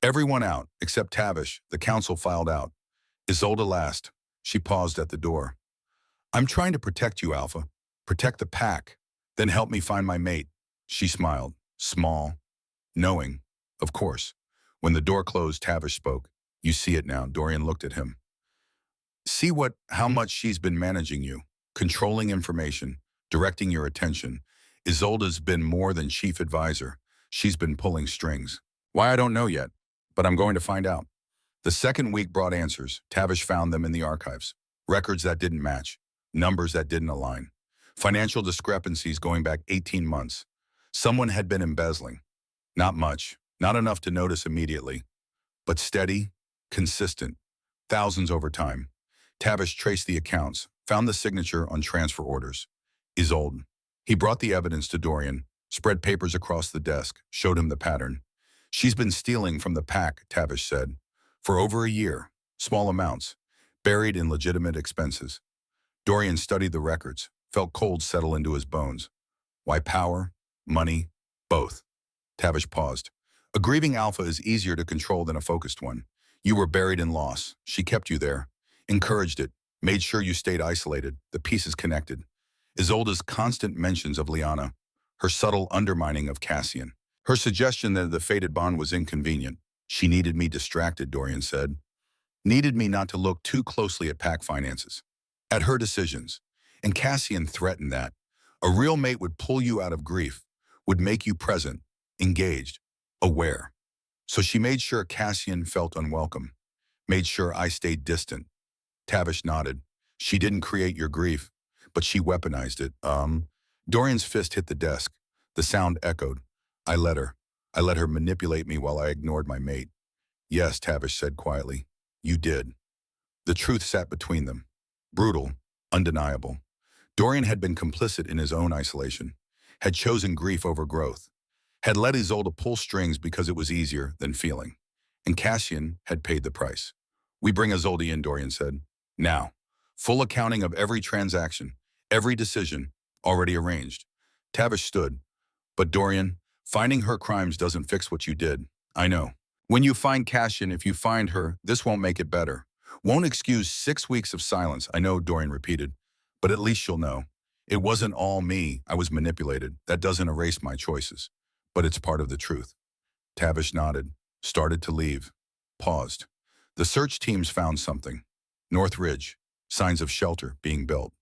Speaker 1: Everyone out, except Tavish. The council filed out. Isolde last. She paused at the door. I'm trying to protect you, Alpha. Protect the pack. Then help me find my mate. She smiled. Small. Knowing. Of course. When the door closed, Tavish spoke. You see it now. Dorian looked at him. See how much she's been managing you. Controlling information. Directing your attention. Isolde's been more than chief advisor. She's been pulling strings. Why, I don't know yet. But I'm going to find out. The second week brought answers. Tavish found them in the archives. Records that didn't match. Numbers that didn't align. Financial discrepancies going back 18 months. Someone had been embezzling. Not much. Not enough to notice immediately. But steady, consistent. Thousands over time. Tavish traced the accounts, found the signature on transfer orders. Isolde. He brought the evidence to Dorian, spread papers across the desk, showed him the pattern. She's been stealing from the pack, Tavish said. For over a year. Small amounts. Buried in legitimate expenses. Dorian studied the records, felt cold settle into his bones. Why power, money, both? Tavish paused. A grieving alpha is easier to control than a focused one. You were buried in loss. She kept you there. Encouraged it. Made sure you stayed isolated. The pieces connected. Isolde's constant mentions of Lyanna. Her subtle undermining of Cassian. Her suggestion that the fated bond was inconvenient. She needed me distracted, Dorian said. Needed me not to look too closely at pack finances. At her decisions. And Cassian threatened that. A real mate would pull you out of grief, would make you present, engaged, aware. So she made sure Cassian felt unwelcome. Made sure I stayed distant. Tavish nodded. She didn't create your grief, but she weaponized it. Dorian's fist hit the desk. The sound echoed. I let her manipulate me while I ignored my mate. Yes, Tavish said quietly. You did. The truth sat between them. Brutal, undeniable. Dorian had been complicit in his own isolation, had chosen grief over growth, had let Isolde pull strings because it was easier than feeling. And Cassian had paid the price. We bring Isolde in, Dorian said. Now, full accounting of every transaction, every decision, already arranged. Tavish stood. But Dorian, finding her crimes doesn't fix what you did. I know. When you find Cassian, if you find her, this won't make it better. Won't excuse 6 weeks of silence, I know, Dorian repeated. But at least you'll know. It wasn't all me. I was manipulated. That doesn't erase my choices. But it's part of the truth. Tavish nodded, started to leave, paused. The search teams found something. North Ridge, signs of shelter being built.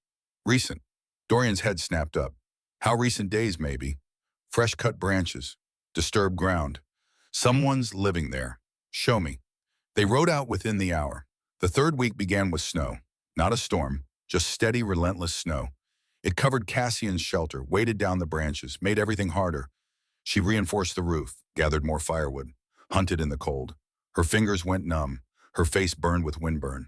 Speaker 1: Recent. Dorian's head snapped up. How recent days, maybe. Fresh cut branches. Disturbed ground. Someone's living there. Show me. They rode out within the hour. The third week began with snow. Not a storm, just steady, relentless snow. It covered Cassian's shelter, weighted down the branches, made everything harder. She reinforced the roof, gathered more firewood, hunted in the cold. Her fingers went numb, her face burned with windburn.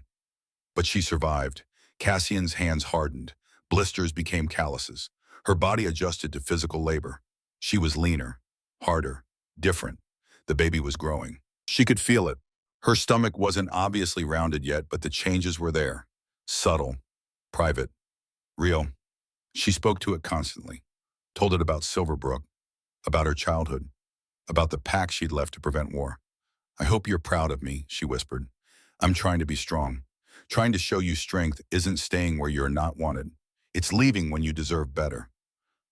Speaker 1: But she survived. Cassian's hands hardened. Blisters became calluses. Her body adjusted to physical labor. She was leaner, harder, different. The baby was growing. She could feel it. Her stomach wasn't obviously rounded yet, but the changes were there. Subtle, private, real. She spoke to it constantly, told it about Silverbrook, about her childhood, about the pack she'd left to prevent war. I hope you're proud of me, she whispered. I'm trying to be strong. Trying to show you strength isn't staying where you're not wanted. It's leaving when you deserve better.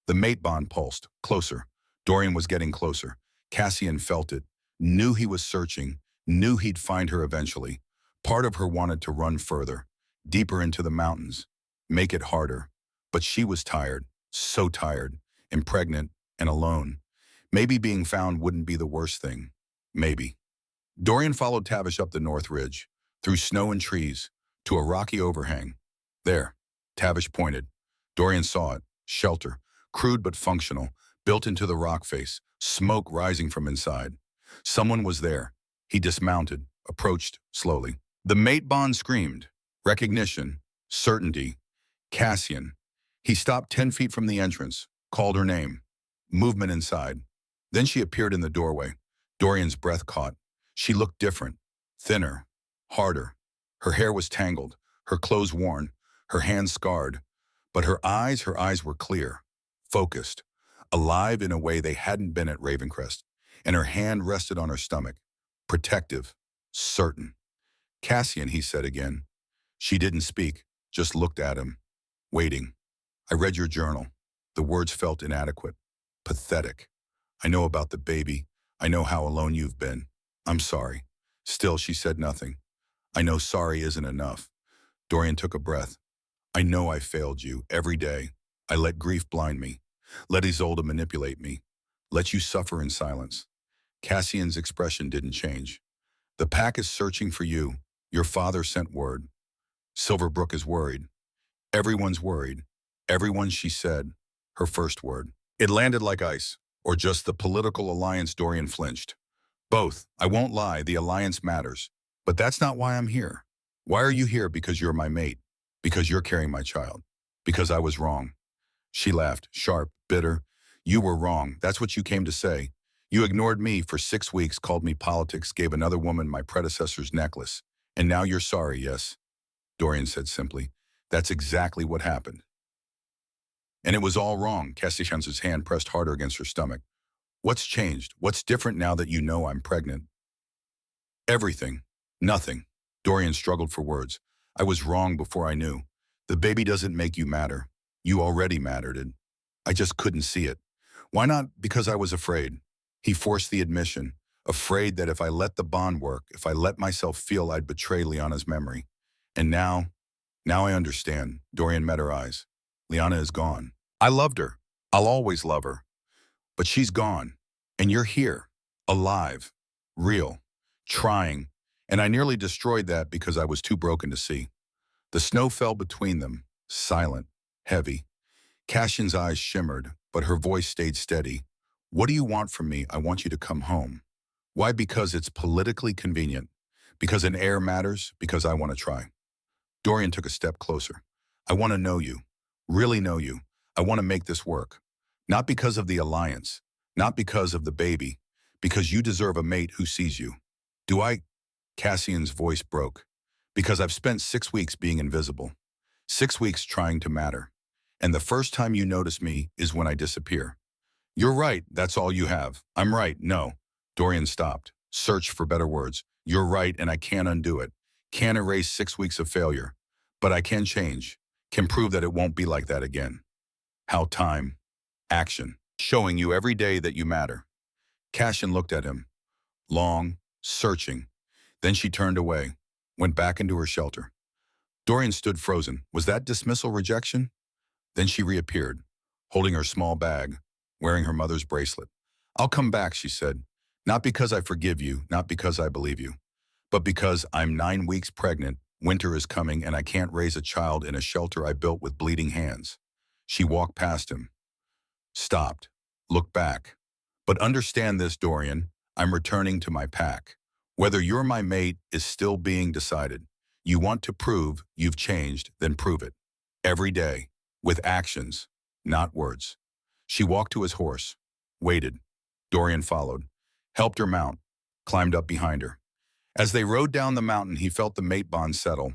Speaker 1: The mate bond pulsed, closer. Dorian was getting closer. Cassian felt it, knew he was searching, knew he'd find her eventually. Part of her wanted to run further, deeper into the mountains, make it harder. But she was tired, so tired, and pregnant, and alone. Maybe being found wouldn't be the worst thing. Maybe. Dorian followed Tavish up the north ridge, through snow and trees, to a rocky overhang. There, Tavish pointed. Dorian saw it, shelter, crude but functional, built into the rock face, smoke rising from inside. Someone was there. He dismounted, approached slowly. The mate bond screamed. Recognition, certainty. Cassian. He stopped 10 feet from the entrance, called her name. Movement inside. Then she appeared in the doorway. Dorian's breath caught. She looked different, thinner, harder. Her hair was tangled, her clothes worn, her hands scarred. But her eyes were clear, focused, alive in a way they hadn't been at Ravencrest. And her hand rested on her stomach, protective, certain. Cassian, he said again. She didn't speak, just looked at him, waiting. I read your journal. The words felt inadequate, pathetic. I know about the baby. I know how alone you've been. I'm sorry. Still, she said nothing. I know sorry isn't enough. Dorian took a breath. I know I failed you every day. I let grief blind me. Let Isolde manipulate me. Let you suffer in silence. Cassian's expression didn't change. The pack is searching for you. Your father sent word. Silverbrook is worried. Everyone's worried. Everyone, she said, her first word. It landed like ice, or just the political alliance. Dorian flinched. Both. I won't lie, the alliance matters. But that's not why I'm here. Why are you here? Because you're my mate. Because you're carrying my child. Because I was wrong. She laughed, sharp, bitter. You were wrong. That's what you came to say. You ignored me for 6 weeks, called me politics, gave another woman my predecessor's necklace. And now you're sorry, yes? Dorian said simply. That's exactly what happened. And it was all wrong. Cassian's hand pressed harder against her stomach. What's changed? What's different now that you know I'm pregnant? Everything. Nothing. Dorian struggled for words. I was wrong before I knew. The baby doesn't make you matter. You already mattered, and I just couldn't see it. Why not? Because I was afraid. He forced the admission, afraid that if I let the bond work, if I let myself feel, I'd betray Liana's memory. And now I understand. Dorian met her eyes. Liana is gone. I loved her. I'll always love her. But she's gone. And you're here. Alive. Real. Trying. And I nearly destroyed that because I was too broken to see. The snow fell between them, silent, heavy. Cassian's eyes shimmered, but her voice stayed steady. What do you want from me? I want you to come home. Why? Because it's politically convenient. Because an heir matters. Because I want to try. Dorian took a step closer. I want to know you. Really know you. I want to make this work. Not because of the alliance. Not because of the baby. Because you deserve a mate who sees you. Do I? Cassian's voice broke. Because I've spent 6 weeks being invisible. 6 weeks trying to matter. And the first time you notice me is when I disappear. You're right, that's all you have. I'm right, no. Dorian stopped, searched for better words. You're right, and I can't undo it. Can't erase 6 weeks of failure. But I can change, can prove that it won't be like that again. How time, action, showing you every day that you matter. Cassian looked at him, long, searching. Then she turned away, went back into her shelter. Dorian stood frozen. Was that dismissal, rejection? Then she reappeared, holding her small bag, wearing her mother's bracelet. I'll come back, she said. Not because I forgive you, not because I believe you, but because I'm 9 weeks pregnant, winter is coming, and I can't raise a child in a shelter I built with bleeding hands. She walked past him, stopped, looked back. But understand this, Dorian, I'm returning to my pack. Whether you're my mate is still being decided. You want to prove you've changed, then prove it. Every day, with actions, not words. She walked to his horse, waited. Dorian followed, helped her mount, climbed up behind her. As they rode down the mountain, he felt the mate bond settle.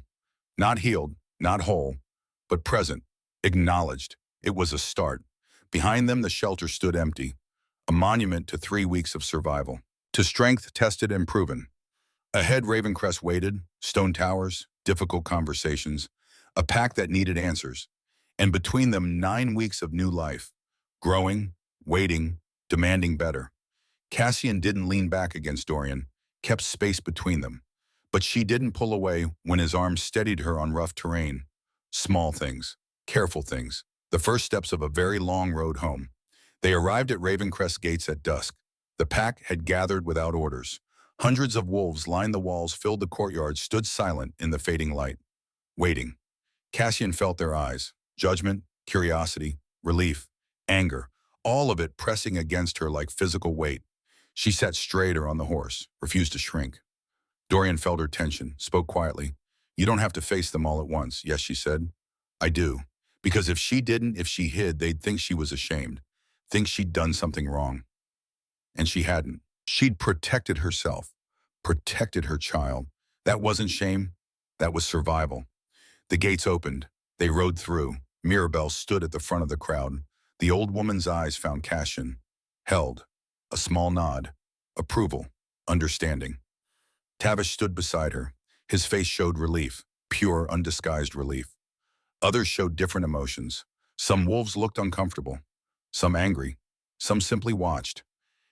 Speaker 1: Not healed, not whole, but present, acknowledged. It was a start. Behind them, the shelter stood empty, a monument to 3 weeks of survival, to strength tested and proven. Ahead, Ravencrest waited, stone towers, difficult conversations, a pack that needed answers. And between them, 9 weeks of new life, growing, waiting, demanding better. Cassian didn't lean back against Dorian, kept space between them. But she didn't pull away when his arm steadied her on rough terrain. Small things, careful things, the first steps of a very long road home. They arrived at Ravencrest gates at dusk. The pack had gathered without orders. Hundreds of wolves lined the walls, filled the courtyard, stood silent in the fading light, waiting. Cassian felt their eyes, judgment, curiosity, relief, anger, all of it pressing against her like physical weight. She sat straighter on the horse, refused to shrink. Dorian felt her tension, spoke quietly. You don't have to face them all at once. Yes, she said. I do. Because if she didn't, if she hid, they'd think she was ashamed, think she'd done something wrong. And she hadn't. She'd protected herself, protected her child. That wasn't shame. That was survival. The gates opened. They rode through. Mirabelle stood at the front of the crowd. The old woman's eyes found Cassian. Held. A small nod. Approval. Understanding. Tavish stood beside her. His face showed relief. Pure, undisguised relief. Others showed different emotions. Some wolves looked uncomfortable. Some angry. Some simply watched.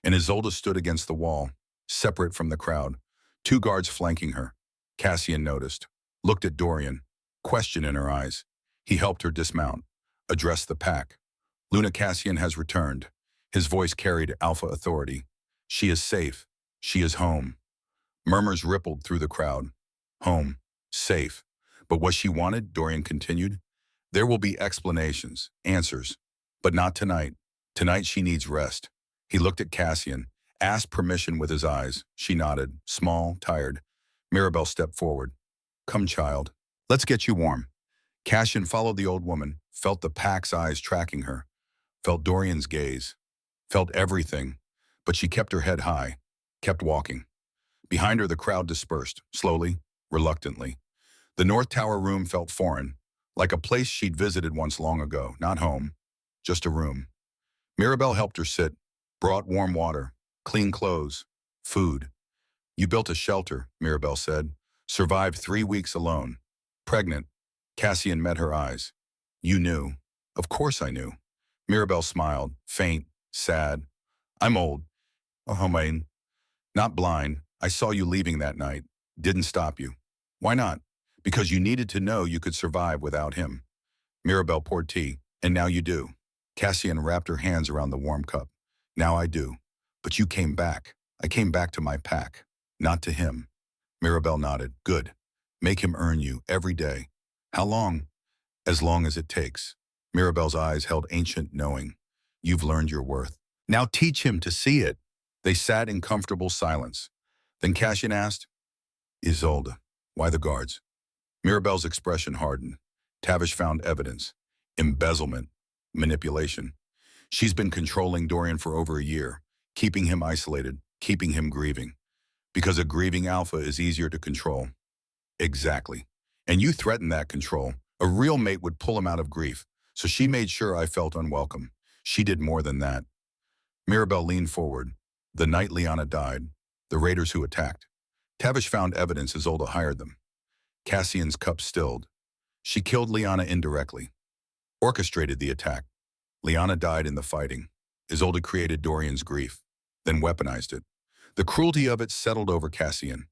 Speaker 1: And Isolde stood against the wall, separate from the crowd. 2 guards flanking her. Cassian noticed. Looked at Dorian. Question in her eyes. He helped her dismount. Addressed the pack. Luna, Cassian has returned. His voice carried alpha authority. She is safe. She is home. Murmurs rippled through the crowd. Home. Safe. But what she wanted, Dorian continued. There will be explanations, answers. But not tonight. Tonight she needs rest. He looked at Cassian, asked permission with his eyes. She nodded, small, tired. Mirabelle stepped forward. Come, child. Let's get you warm. Cassian followed the old woman, felt the pack's eyes tracking her, felt Dorian's gaze, felt everything, but she kept her head high, kept walking. Behind her, the crowd dispersed, slowly, reluctantly. The North Tower room felt foreign, like a place she'd visited once long ago, not home, just a room. Mirabelle helped her sit, brought warm water, clean clothes, food. You built a shelter, Mirabelle said. Survived 3 weeks alone. Pregnant. Cassian met her eyes. You knew. Of course I knew. Mirabelle smiled, faint, sad. I'm old. Oh, man. Not blind. I saw you leaving that night. Didn't stop you. Why not? Because you needed to know you could survive without him. Mirabelle poured tea. And now you do. Cassian wrapped her hands around the warm cup. Now I do. But you came back. I came back to my pack. Not to him. Mirabelle nodded. Good. Make him earn you every day. How long? As long as it takes. Mirabelle's eyes held ancient knowing. You've learned your worth. Now teach him to see it. They sat in comfortable silence. Then Cassian asked, Isolde, why the guards? Mirabelle's expression hardened. Tavish found evidence. Embezzlement. Manipulation. She's been controlling Dorian for over a year, keeping him isolated, keeping him grieving. Because a grieving alpha is easier to control. Exactly. And you threatened that control. A real mate would pull him out of grief, so she made sure I felt unwelcome. She did more than that. Mirabelle leaned forward. The night Lyanna died, the raiders who attacked. Tavish found evidence Isolde hired them. Cassian's cup stilled. She killed Lyanna indirectly. Orchestrated the attack. Lyanna died in the fighting. Isolde created Dorian's grief, then weaponized it. The cruelty of it settled over Cassian.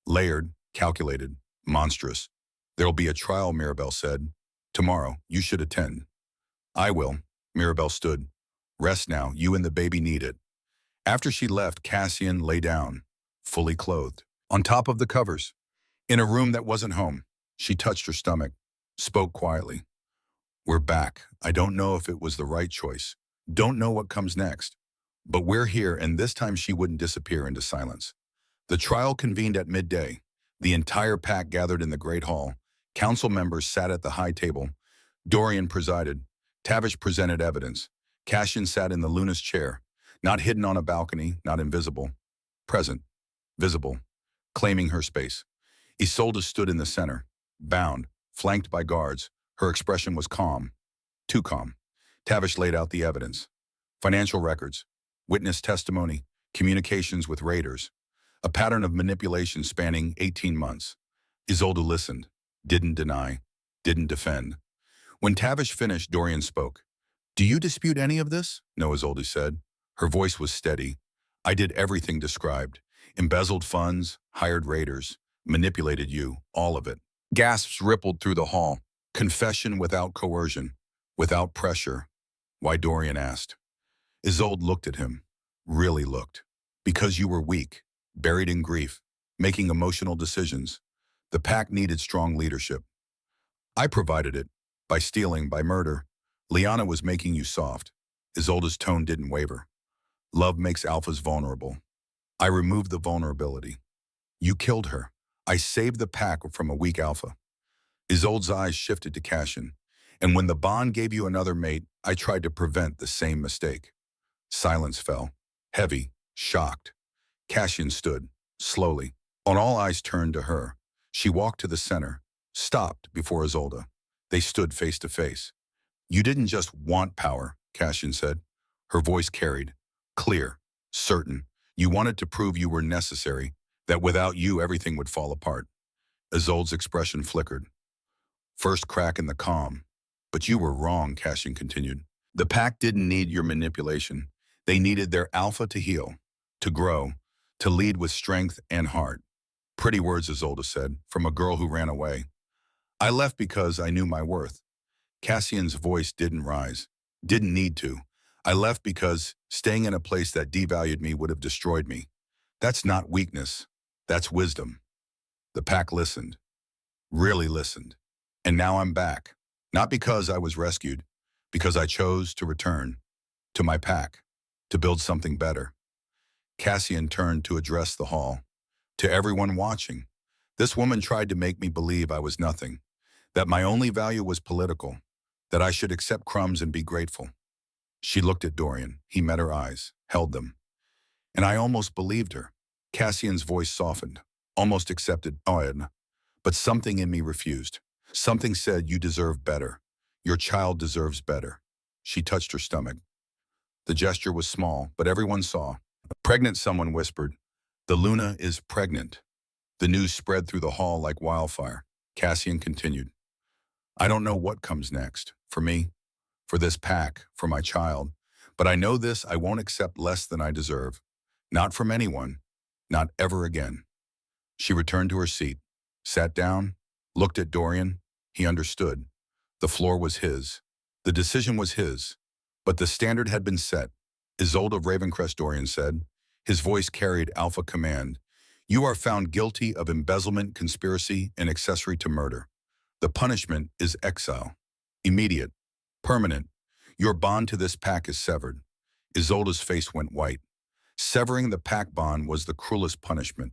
Speaker 1: Layered, calculated, monstrous. There'll be a trial, Mirabelle said. Tomorrow, you should attend. I will. Mirabelle stood. Rest now, you and the baby need it. After she left, Cassian lay down, fully clothed, on top of the covers, in a room that wasn't home. She touched her stomach, spoke quietly. We're back. I don't know if it was the right choice. Don't know what comes next. But we're here, and this time she wouldn't disappear into silence. The trial convened at midday. The entire pack gathered in the Great Hall. Council members sat at the high table. Dorian presided. Tavish presented evidence. Cassian sat in the Luna's chair, not hidden on a balcony, not invisible. Present, visible, claiming her space. Isolde stood in the center, bound, flanked by guards. Her expression was calm, too calm. Tavish laid out the evidence. Financial records, witness testimony, communications with raiders, a pattern of manipulation spanning 18 months. Isolde listened, didn't deny, didn't defend. When Tavish finished, Dorian spoke. Do you dispute any of this? No, Isolde said. Her voice was steady. I did everything described. Embezzled funds, hired raiders, manipulated you, all of it. Gasps rippled through the hall. Confession without coercion, without pressure. Why, Dorian asked. Isolde looked at him, really looked. Because you were weak, buried in grief, making emotional decisions. The pack needed strong leadership. I provided it, by stealing, by murder. Liana was making you soft. Isolde's tone didn't waver. Love makes alphas vulnerable. I removed the vulnerability. You killed her. I saved the pack from a weak alpha. Isolde's eyes shifted to Cassian. And when the bond gave you another mate, I tried to prevent the same mistake. Silence fell, heavy, shocked. Cassian stood, slowly. On all eyes turned to her. She walked to the center, stopped before Isolde. They stood face to face. You didn't just want power, Cassian said. Her voice carried, clear, certain. You wanted to prove you were necessary, that without you everything would fall apart. Isolde's expression flickered. First crack in the calm. But you were wrong, Cassian continued. The pack didn't need your manipulation. They needed their alpha to heal, to grow, to lead with strength and heart. Pretty words, Isolde said, from a girl who ran away. I left because I knew my worth. Cassian's voice didn't rise, didn't need to. I left because staying in a place that devalued me would have destroyed me. That's not weakness, that's wisdom. The pack listened, really listened. And now I'm back, not because I was rescued, because I chose to return to my pack, to build something better. Cassian turned to address the hall. To everyone watching, this woman tried to make me believe I was nothing, that my only value was political, that I should accept crumbs and be grateful. She looked at Dorian. He met her eyes, held them. And I almost believed her. Cassian's voice softened, almost accepted, but something in me refused. Something said, you deserve better. Your child deserves better. She touched her stomach. The gesture was small, but everyone saw. Pregnant, someone whispered. The Luna is pregnant. The news spread through the hall like wildfire. Cassian continued. I don't know what comes next, for me, for this pack, for my child, but I know this, I won't accept less than I deserve. Not from anyone, not ever again. She returned to her seat, sat down, looked at Dorian. He understood. The floor was his. The decision was his. But the standard had been set. Isolde of Ravencrest, Dorian said. His voice carried alpha command. You are found guilty of embezzlement, conspiracy, and accessory to murder. The punishment is exile. Immediate. Permanent. Your bond to this pack is severed. Isolde's face went white. Severing the pack bond was the cruelest punishment.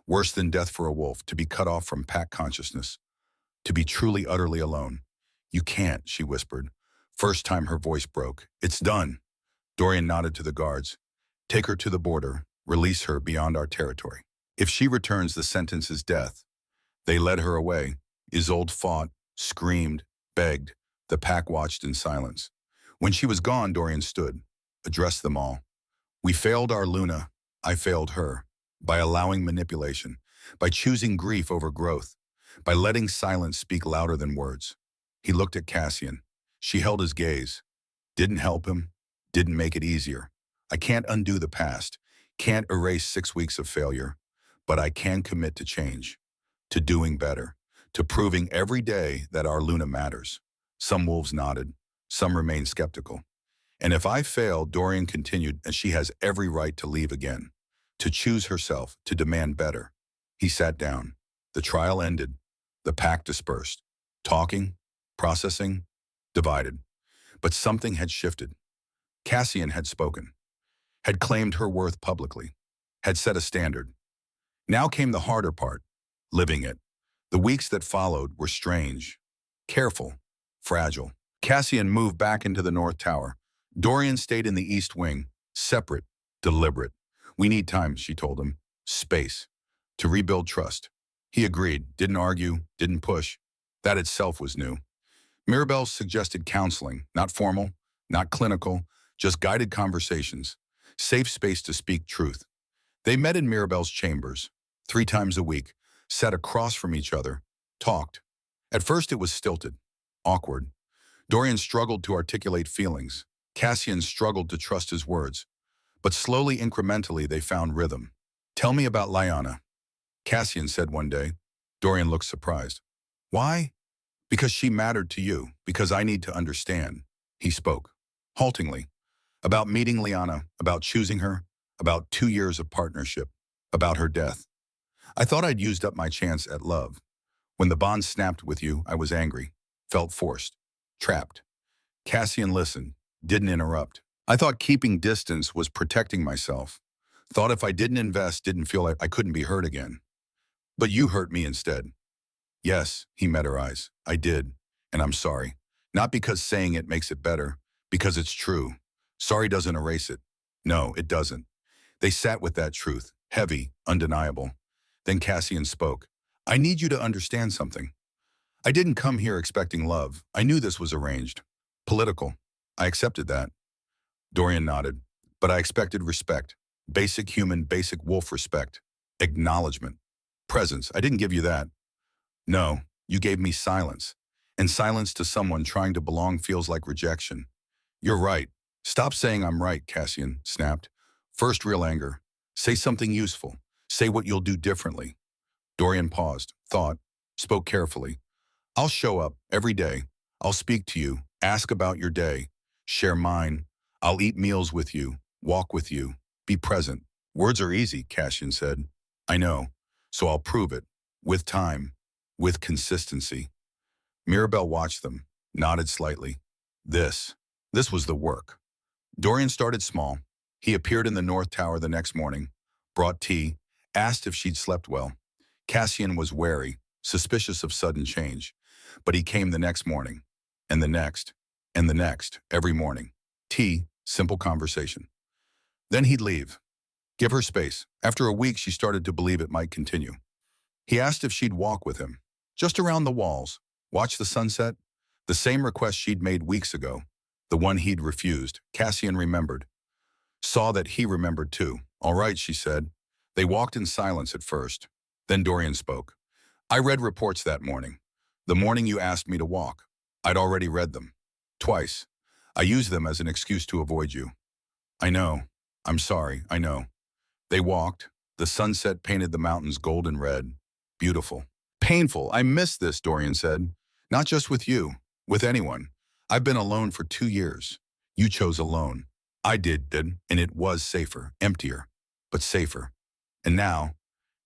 Speaker 1: Worse than death for a wolf, to be cut off from pack consciousness. To be truly, utterly alone. You can't, she whispered. First time her voice broke. It's done. Dorian nodded to the guards. Take her to the border. Release her beyond our territory. If she returns, the sentence is death. They led her away. Isolde fought, screamed, begged. The pack watched in silence. When she was gone, Dorian stood, addressed them all. We failed our Luna. I failed her. By allowing manipulation. By choosing grief over growth. By letting silence speak louder than words. He looked at Cassian. She held his gaze. Didn't help him. Didn't make it easier. I can't undo the past. Can't erase 6 weeks of failure. But I can commit to change. To doing better. To proving every day that our Luna matters. Some wolves nodded. Some remained skeptical. And if I fail, Dorian continued, and she has every right to leave again, to choose herself, to demand better. He sat down. The trial ended. The pack dispersed. Talking, processing, divided. But something had shifted. Cassian had spoken, had claimed her worth publicly, had set a standard. Now came the harder part, living it. The weeks that followed were strange, careful, fragile. Cassian moved back into the North Tower. Dorian stayed in the East Wing, separate, deliberate. We need time, she told him. Space. To rebuild trust. He agreed, didn't argue, didn't push. That itself was new. Mirabelle suggested counseling, not formal, not clinical, just guided conversations. Safe space to speak truth. They met in Mirabelle's chambers, 3 times a week, sat across from each other, talked. At first it was stilted, awkward. Dorian struggled to articulate feelings. Cassian struggled to trust his words. But slowly, incrementally, they found rhythm. Tell me about Lyanna, Cassian said one day. Dorian looked surprised. Why? Because she mattered to you, because I need to understand. He spoke, haltingly, about meeting Lyanna, about choosing her, about 2 years of partnership, about her death. I thought I'd used up my chance at love. When the bond snapped with you, I was angry, felt forced, trapped. Cassian listened, didn't interrupt. I thought keeping distance was protecting myself. Thought if I didn't invest, didn't feel like I couldn't be hurt again. But you hurt me instead. Yes, he met her eyes. I did, and I'm sorry. Not because saying it makes it better, because it's true. Sorry doesn't erase it. No, it doesn't. They sat with that truth, heavy, undeniable. Then Cassian spoke. I need you to understand something. I didn't come here expecting love. I knew this was arranged. Political. I accepted that. Dorian nodded. But I expected respect. Basic human, basic wolf respect. Acknowledgement. Presence. I didn't give you that. No, you gave me silence. And silence to someone trying to belong feels like rejection. You're right. Stop saying I'm right, Cassian snapped. First real anger. Say something useful. Say what you'll do differently. Dorian paused, thought, spoke carefully. I'll show up every day. I'll speak to you, ask about your day, share mine. I'll eat meals with you, walk with you, be present. Words are easy, Cassian said. I know, so I'll prove it. With time, with consistency. Mirabelle watched them, nodded slightly. This was the work. Dorian started small. He appeared in the North Tower the next morning, brought tea, asked if she'd slept well. Cassian was wary, suspicious of sudden change. But he came the next morning, and the next, and the next, every morning. Tea, simple conversation. Then he'd leave. Give her space. After a week, she started to believe it might continue. He asked if she'd walk with him, just around the walls, watch the sunset. The same request she'd made weeks ago, the one he'd refused. Cassian remembered. Saw that he remembered too. All right, she said. They walked in silence at first. Then Dorian spoke. I read reports that morning. The morning you asked me to walk. I'd already read them. Twice. I used them as an excuse to avoid you. I know. I'm sorry, I know. They walked. The sunset painted the mountains golden red. Beautiful. Painful. I miss this, Dorian said. Not just with you, with anyone. I've been alone for 2 years. You chose alone. I did, and it was safer, emptier, but safer. And now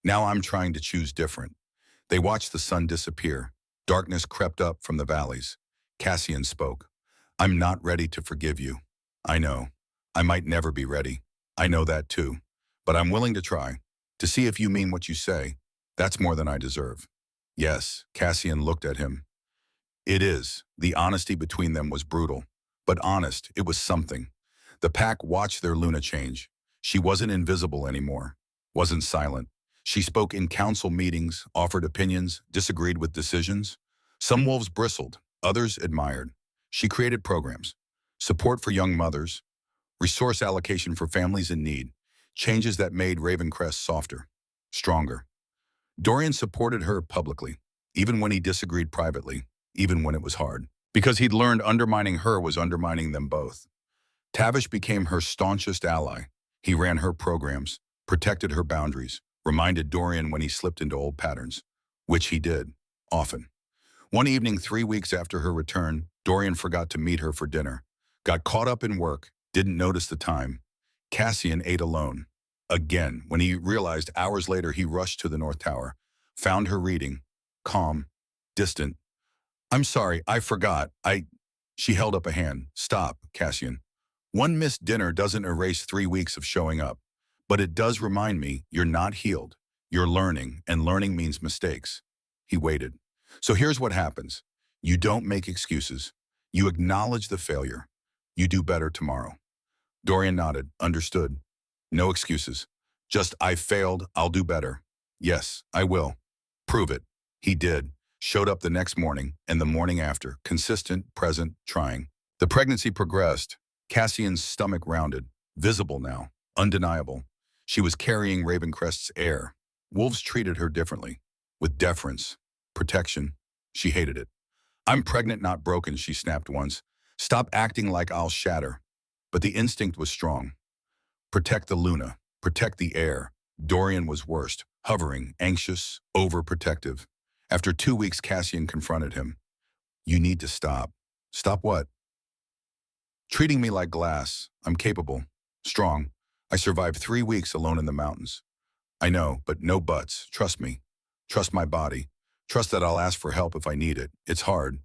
Speaker 1: I'm trying to choose different. They watched the sun disappear. Darkness crept up from the valleys. Cassian spoke. I'm not ready to forgive you. I know. I might never be ready. I know that too. But I'm willing to try, to see if you mean what you say. That's more than I deserve. Yes, Cassian looked at him. It is. The honesty between them was brutal. But honest, it was something. The pack watched their Luna change. She wasn't invisible anymore, wasn't silent. She spoke in council meetings, offered opinions, disagreed with decisions. Some wolves bristled, others admired. She created programs, support for young mothers, resource allocation for families in need, changes that made Ravencrest softer, stronger. Dorian supported her publicly, even when he disagreed privately, even when it was hard, because he'd learned undermining her was undermining them both. Tavish became her staunchest ally. He ran her programs, protected her boundaries, reminded Dorian when he slipped into old patterns, which he did, often. One evening, 3 weeks after her return, Dorian forgot to meet her for dinner. Got caught up in work, didn't notice the time. Cassian ate alone. Again, when he realized hours later, he rushed to the North Tower, found her reading, calm, distant. I'm sorry, I forgot. She held up a hand. Stop, Cassian. One missed dinner doesn't erase 3 weeks of showing up. But it does remind me you're not healed. You're learning, and learning means mistakes. He waited. So here's what happens. You don't make excuses. You acknowledge the failure. You do better tomorrow. Dorian nodded. Understood. No excuses. Just, I failed, I'll do better. Yes, I will. Prove it. He did. Showed up the next morning and the morning after, consistent, present, trying. The pregnancy progressed. Cassian's stomach rounded, visible now, undeniable. She was carrying Ravencrest's heir. Wolves treated her differently, with deference, protection. She hated it. I'm pregnant, not broken, she snapped once. Stop acting like I'll shatter. But the instinct was strong. Protect the Luna, protect the heir. Dorian was worst, hovering, anxious, overprotective. After 2 weeks, Cassian confronted him. You need to stop. Stop what? Treating me like glass. I'm capable, strong. I survived 3 weeks alone in the mountains. I know, but no buts. Trust me. Trust my body. Trust that I'll ask for help if I need it. It's hard.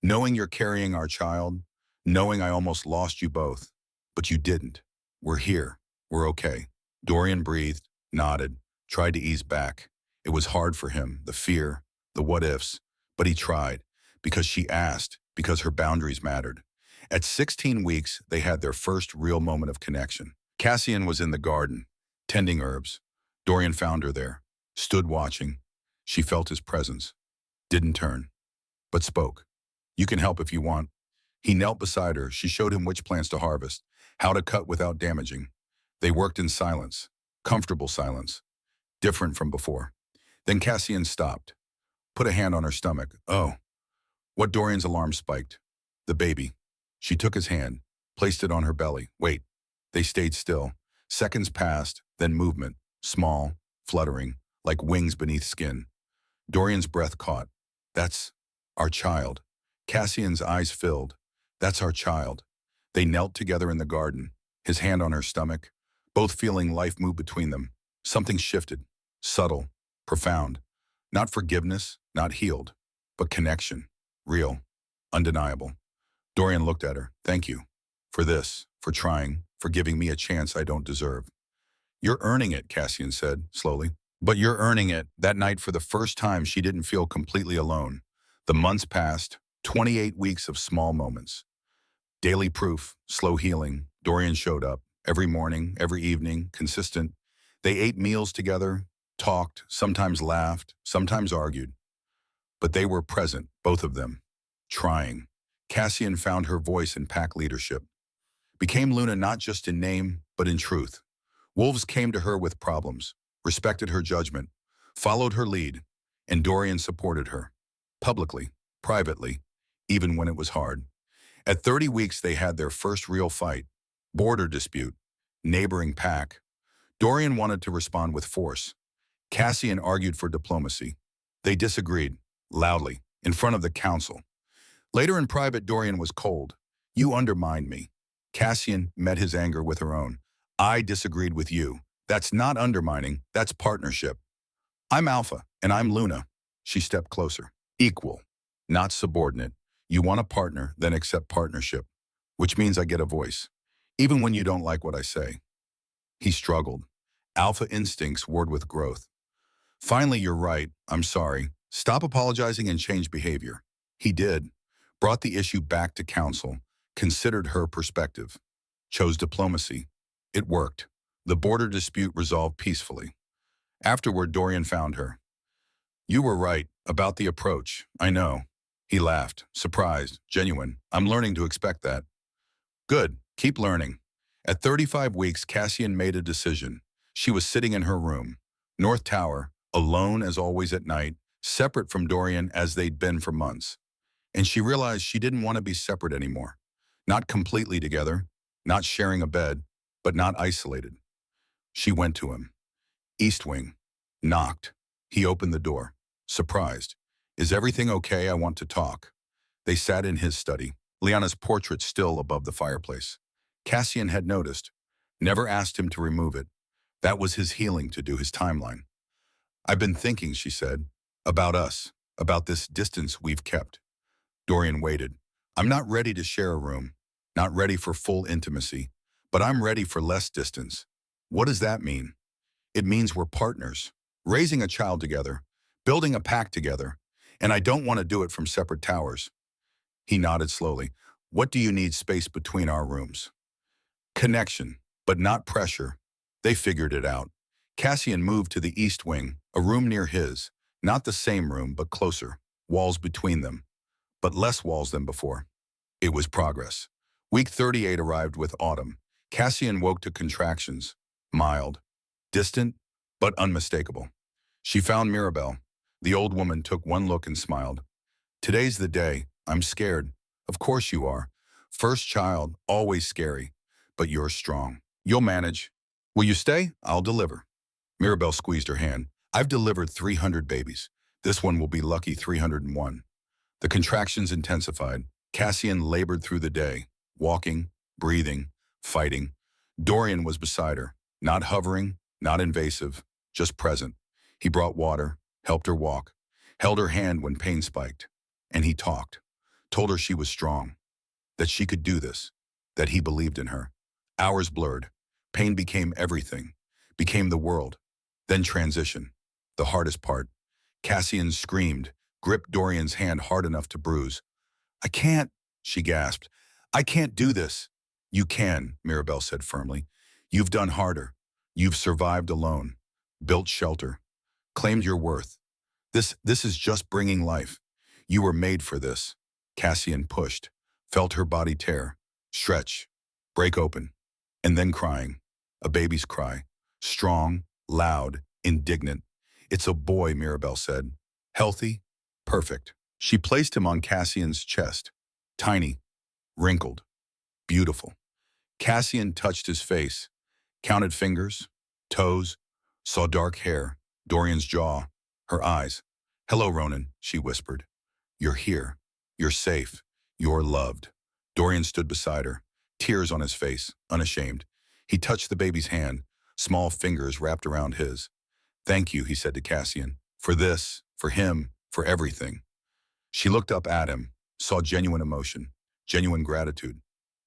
Speaker 1: Knowing you're carrying our child, knowing I almost lost you both. But you didn't. We're here. We're okay. Dorian breathed, nodded, tried to ease back. It was hard for him, the fear, the what-ifs. But he tried, because she asked, because her boundaries mattered. At 16 weeks, they had their first real moment of connection. Cassian was in the garden, tending herbs. Dorian found her there, stood watching. She felt his presence, didn't turn, but spoke. You can help if you want. He knelt beside her. She showed him which plants to harvest, how to cut without damaging. They worked in silence, comfortable silence, different from before. Then Cassian stopped, put a hand on her stomach. Oh, what Dorian's alarm spiked. The baby. She took his hand, placed it on her belly. Wait. They stayed still. Seconds passed, then movement, small, fluttering, like wings beneath skin. Dorian's breath caught. That's our child. Cassian's eyes filled. That's our child. They knelt together in the garden, his hand on her stomach, both feeling life move between them. Something shifted, subtle, profound. Not forgiveness, not healed, but connection, real, undeniable. Dorian looked at her. Thank you for this, for trying, for giving me a chance I don't deserve. You're earning it, Cassian said, slowly. But you're earning it. That night, for the first time, she didn't feel completely alone. The months passed, 28 weeks of small moments. Daily proof, slow healing. Dorian showed up, every morning, every evening, consistent. They ate meals together, talked, sometimes laughed, sometimes argued. But they were present, both of them, trying. Cassian found her voice in pack leadership. Became Luna not just in name, but in truth. Wolves came to her with problems, respected her judgment, followed her lead, and Dorian supported her. Publicly, privately, even when it was hard. At 30 weeks, they had their first real fight. Border dispute, neighboring pack. Dorian wanted to respond with force. Cassian argued for diplomacy. They disagreed, loudly, in front of the council. Later in private, Dorian was cold. You undermined me. Cassian met his anger with her own. I disagreed with you. That's not undermining, that's partnership. I'm Alpha, and I'm Luna. She stepped closer. Equal, not subordinate. You want a partner, then accept partnership, which means I get a voice, even when you don't like what I say. He struggled. Alpha instincts warred with growth. Finally, you're right. I'm sorry. Stop apologizing and change behavior. He did. Brought the issue back to council. Considered her perspective. Chose diplomacy. It worked. The border dispute resolved peacefully. Afterward, Dorian found her. You were right about the approach. I know. He laughed, surprised, genuine. I'm learning to expect that. Good. Keep learning. At 35 weeks, Cassian made a decision. She was sitting in her room. North Tower, alone as always at night, separate from Dorian as they'd been for months. And she realized she didn't want to be separate anymore. Not completely together, not sharing a bed, but not isolated. She went to him. East Wing. Knocked. He opened the door. Surprised. Is everything okay? I want to talk. They sat in his study, Liana's portrait still above the fireplace. Cassian had noticed, never asked him to remove it. That was his healing to do his timeline. I've been thinking, she said, about us, about this distance we've kept. Dorian waited. I'm not ready to share a room, not ready for full intimacy, but I'm ready for less distance. What does that mean? It means we're partners, raising a child together, building a pact together, and I don't want to do it from separate towers. He nodded slowly. What do you need space between our rooms? Connection, but not pressure. They figured it out. Cassian moved to the east wing, a room near his, not the same room, but closer, walls between them, but less walls than before. It was progress. Week 38 arrived with autumn. Cassian woke to contractions, mild, distant, but unmistakable. She found Mirabelle. The old woman took one look and smiled. Today's the day. I'm scared. Of course you are. First child, always scary. But you're strong. You'll manage. Will you stay? I'll deliver. Mirabelle squeezed her hand. I've delivered 300 babies. This one will be lucky 301. The contractions intensified. Cassian labored through the day, walking, breathing, fighting. Dorian was beside her, not hovering, not invasive, just present. He brought water, helped her walk, held her hand when pain spiked. And he talked, told her she was strong, that she could do this, that he believed in her. Hours blurred. Pain became everything, became the world. Then transition, the hardest part. Cassian screamed, gripped Dorian's hand hard enough to bruise. I can't, she gasped. I can't do this. You can, Mirabelle said firmly. You've done harder. You've survived alone, built shelter, claimed your worth. This is just bringing life. You were made for this. Cassian pushed, felt her body tear, stretch, break open, and then crying. A baby's cry, strong, loud, indignant. It's a boy, Mirabelle said. Healthy, perfect. She placed him on Cassian's chest, tiny, wrinkled, beautiful. Cassian touched his face, counted fingers, toes, saw dark hair, Dorian's jaw, her eyes. Hello, Ronan, she whispered. You're here. You're safe. You're loved. Dorian stood beside her, tears on his face, unashamed. He touched the baby's hand, small fingers wrapped around his. Thank you, he said to Cassian, for this, for him, for everything. She looked up at him, saw genuine emotion, genuine gratitude.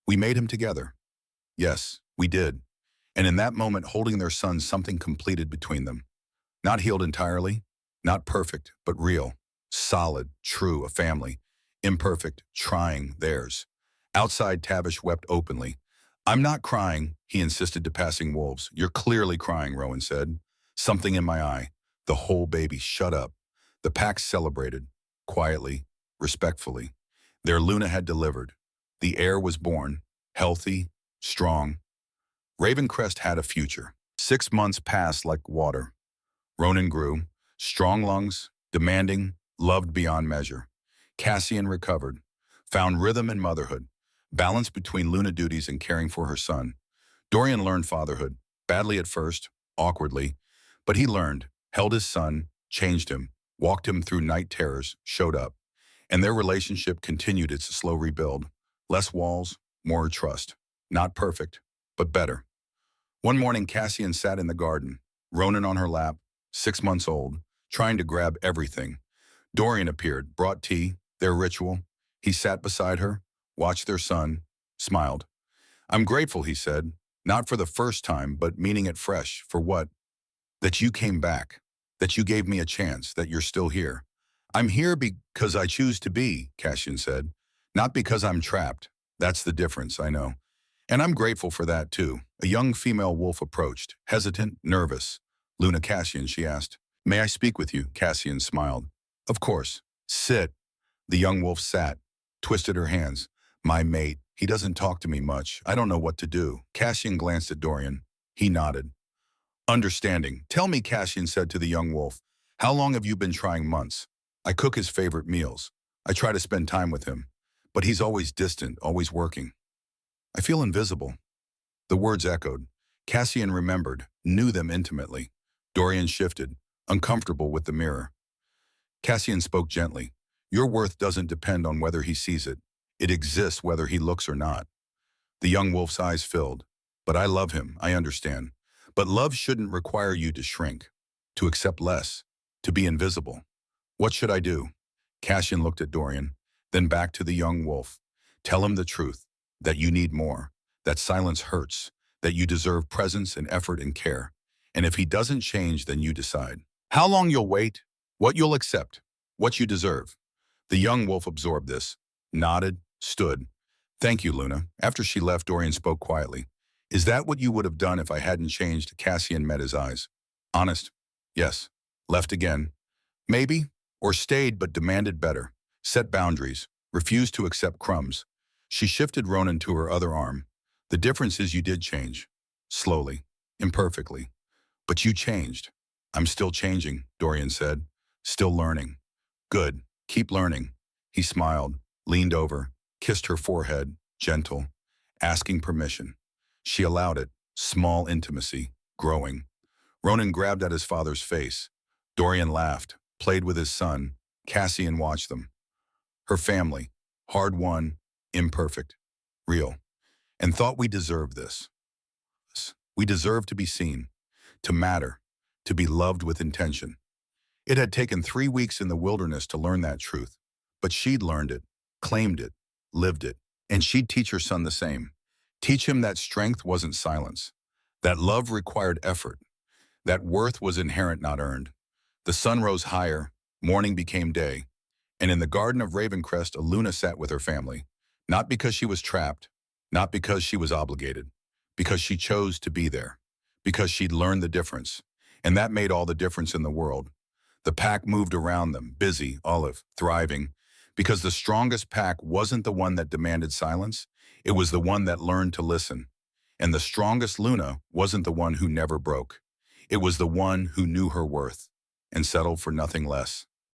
Speaker 1: We made him together. Yes, we did. And in that moment, holding their son, something completed between them. Not healed entirely, not perfect, but real, solid, true, a family. Imperfect, trying, theirs. Outside, Tavish wept openly. I'm not crying, he insisted to passing wolves. You're clearly crying, Rowan said. Something in my eye. The whole baby, shut up. The pack celebrated, quietly, respectfully. Their Luna had delivered. The heir was born, healthy, strong. Ravencrest had a future. 6 months passed like water. Ronan grew, strong lungs, demanding, loved beyond measure. Cassian recovered, found rhythm in motherhood, balance between Luna duties and caring for her son. Dorian learned fatherhood, badly at first, awkwardly, but he learned, held his son, changed him, walked him through night terrors, showed up. And their relationship continued its slow rebuild. Less walls, more trust. Not perfect, but better. One morning, Cassian sat in the garden, Ronan on her lap, 6 months old, trying to grab everything. Dorian appeared, brought tea, their ritual. He sat beside her, watched their son, smiled. I'm grateful, he said, not for the first time, but meaning it fresh. For what? That you came back, that you gave me a chance, that you're still here. I'm here because I choose to be, Cassian said, not because I'm trapped. That's the difference, I know. And I'm grateful for that, too. A young female wolf approached, hesitant, nervous. Luna Cassian, she asked. May I speak with you? Cassian smiled. Of course. Sit. The young wolf sat, twisted her hands. My mate, he doesn't talk to me much. I don't know what to do. Cassian glanced at Dorian. He nodded. Understanding. Tell me, Cassian said to the young wolf, how long have you been trying? Months. I cook his favorite meals. I try to spend time with him. But he's always distant, always working. I feel invisible. The words echoed. Cassian remembered, knew them intimately. Dorian shifted, uncomfortable with the mirror. Cassian spoke gently. Your worth doesn't depend on whether he sees it. It exists whether he looks or not. The young wolf's eyes filled. But I love him, I understand. But love shouldn't require you to shrink, to accept less, to be invisible. What should I do? Cassian looked at Dorian, then back to the young wolf. Tell him the truth, that you need more, that silence hurts, that you deserve presence and effort and care. And if he doesn't change, then you decide. How long you'll wait, what you'll accept, what you deserve. The young wolf absorbed this, nodded, stood. Thank you, Luna. After she left, Dorian spoke quietly. Is that what you would have done if I hadn't changed? Cassian met his eyes. Honest? Yes. Left again? Maybe. Or stayed but demanded better. Set boundaries. Refused to accept crumbs. She shifted Ronan to her other arm. The difference is you did change. Slowly. Imperfectly. But you changed. I'm still changing, Dorian said. Still learning. Good. Keep learning. He smiled, leaned over, kissed her forehead, gentle, asking permission. She allowed it, small intimacy, growing. Ronan grabbed at his father's face. Dorian laughed, played with his son. Cassian watched them. Her family, hard-won, imperfect, real, and thought we deserved this. We deserved to be seen, to matter, to be loved with intention. It had taken 3 weeks in the wilderness to learn that truth, but she'd learned it, claimed it, lived it, and she'd teach her son the same. Teach him that strength wasn't silence, that love required effort, that worth was inherent, not earned. The sun rose higher, morning became day, and in the garden of Ravencrest, Luna sat with her family, not because she was trapped, not because she was obligated, because she chose to be there, because she'd learned the difference, and that made all the difference in the world. The pack moved around them, busy, Olive, thriving, because the strongest pack wasn't the one that demanded silence, it was the one that learned to listen. And the strongest Luna wasn't the one who never broke. It was the one who knew her worth and settled for nothing less.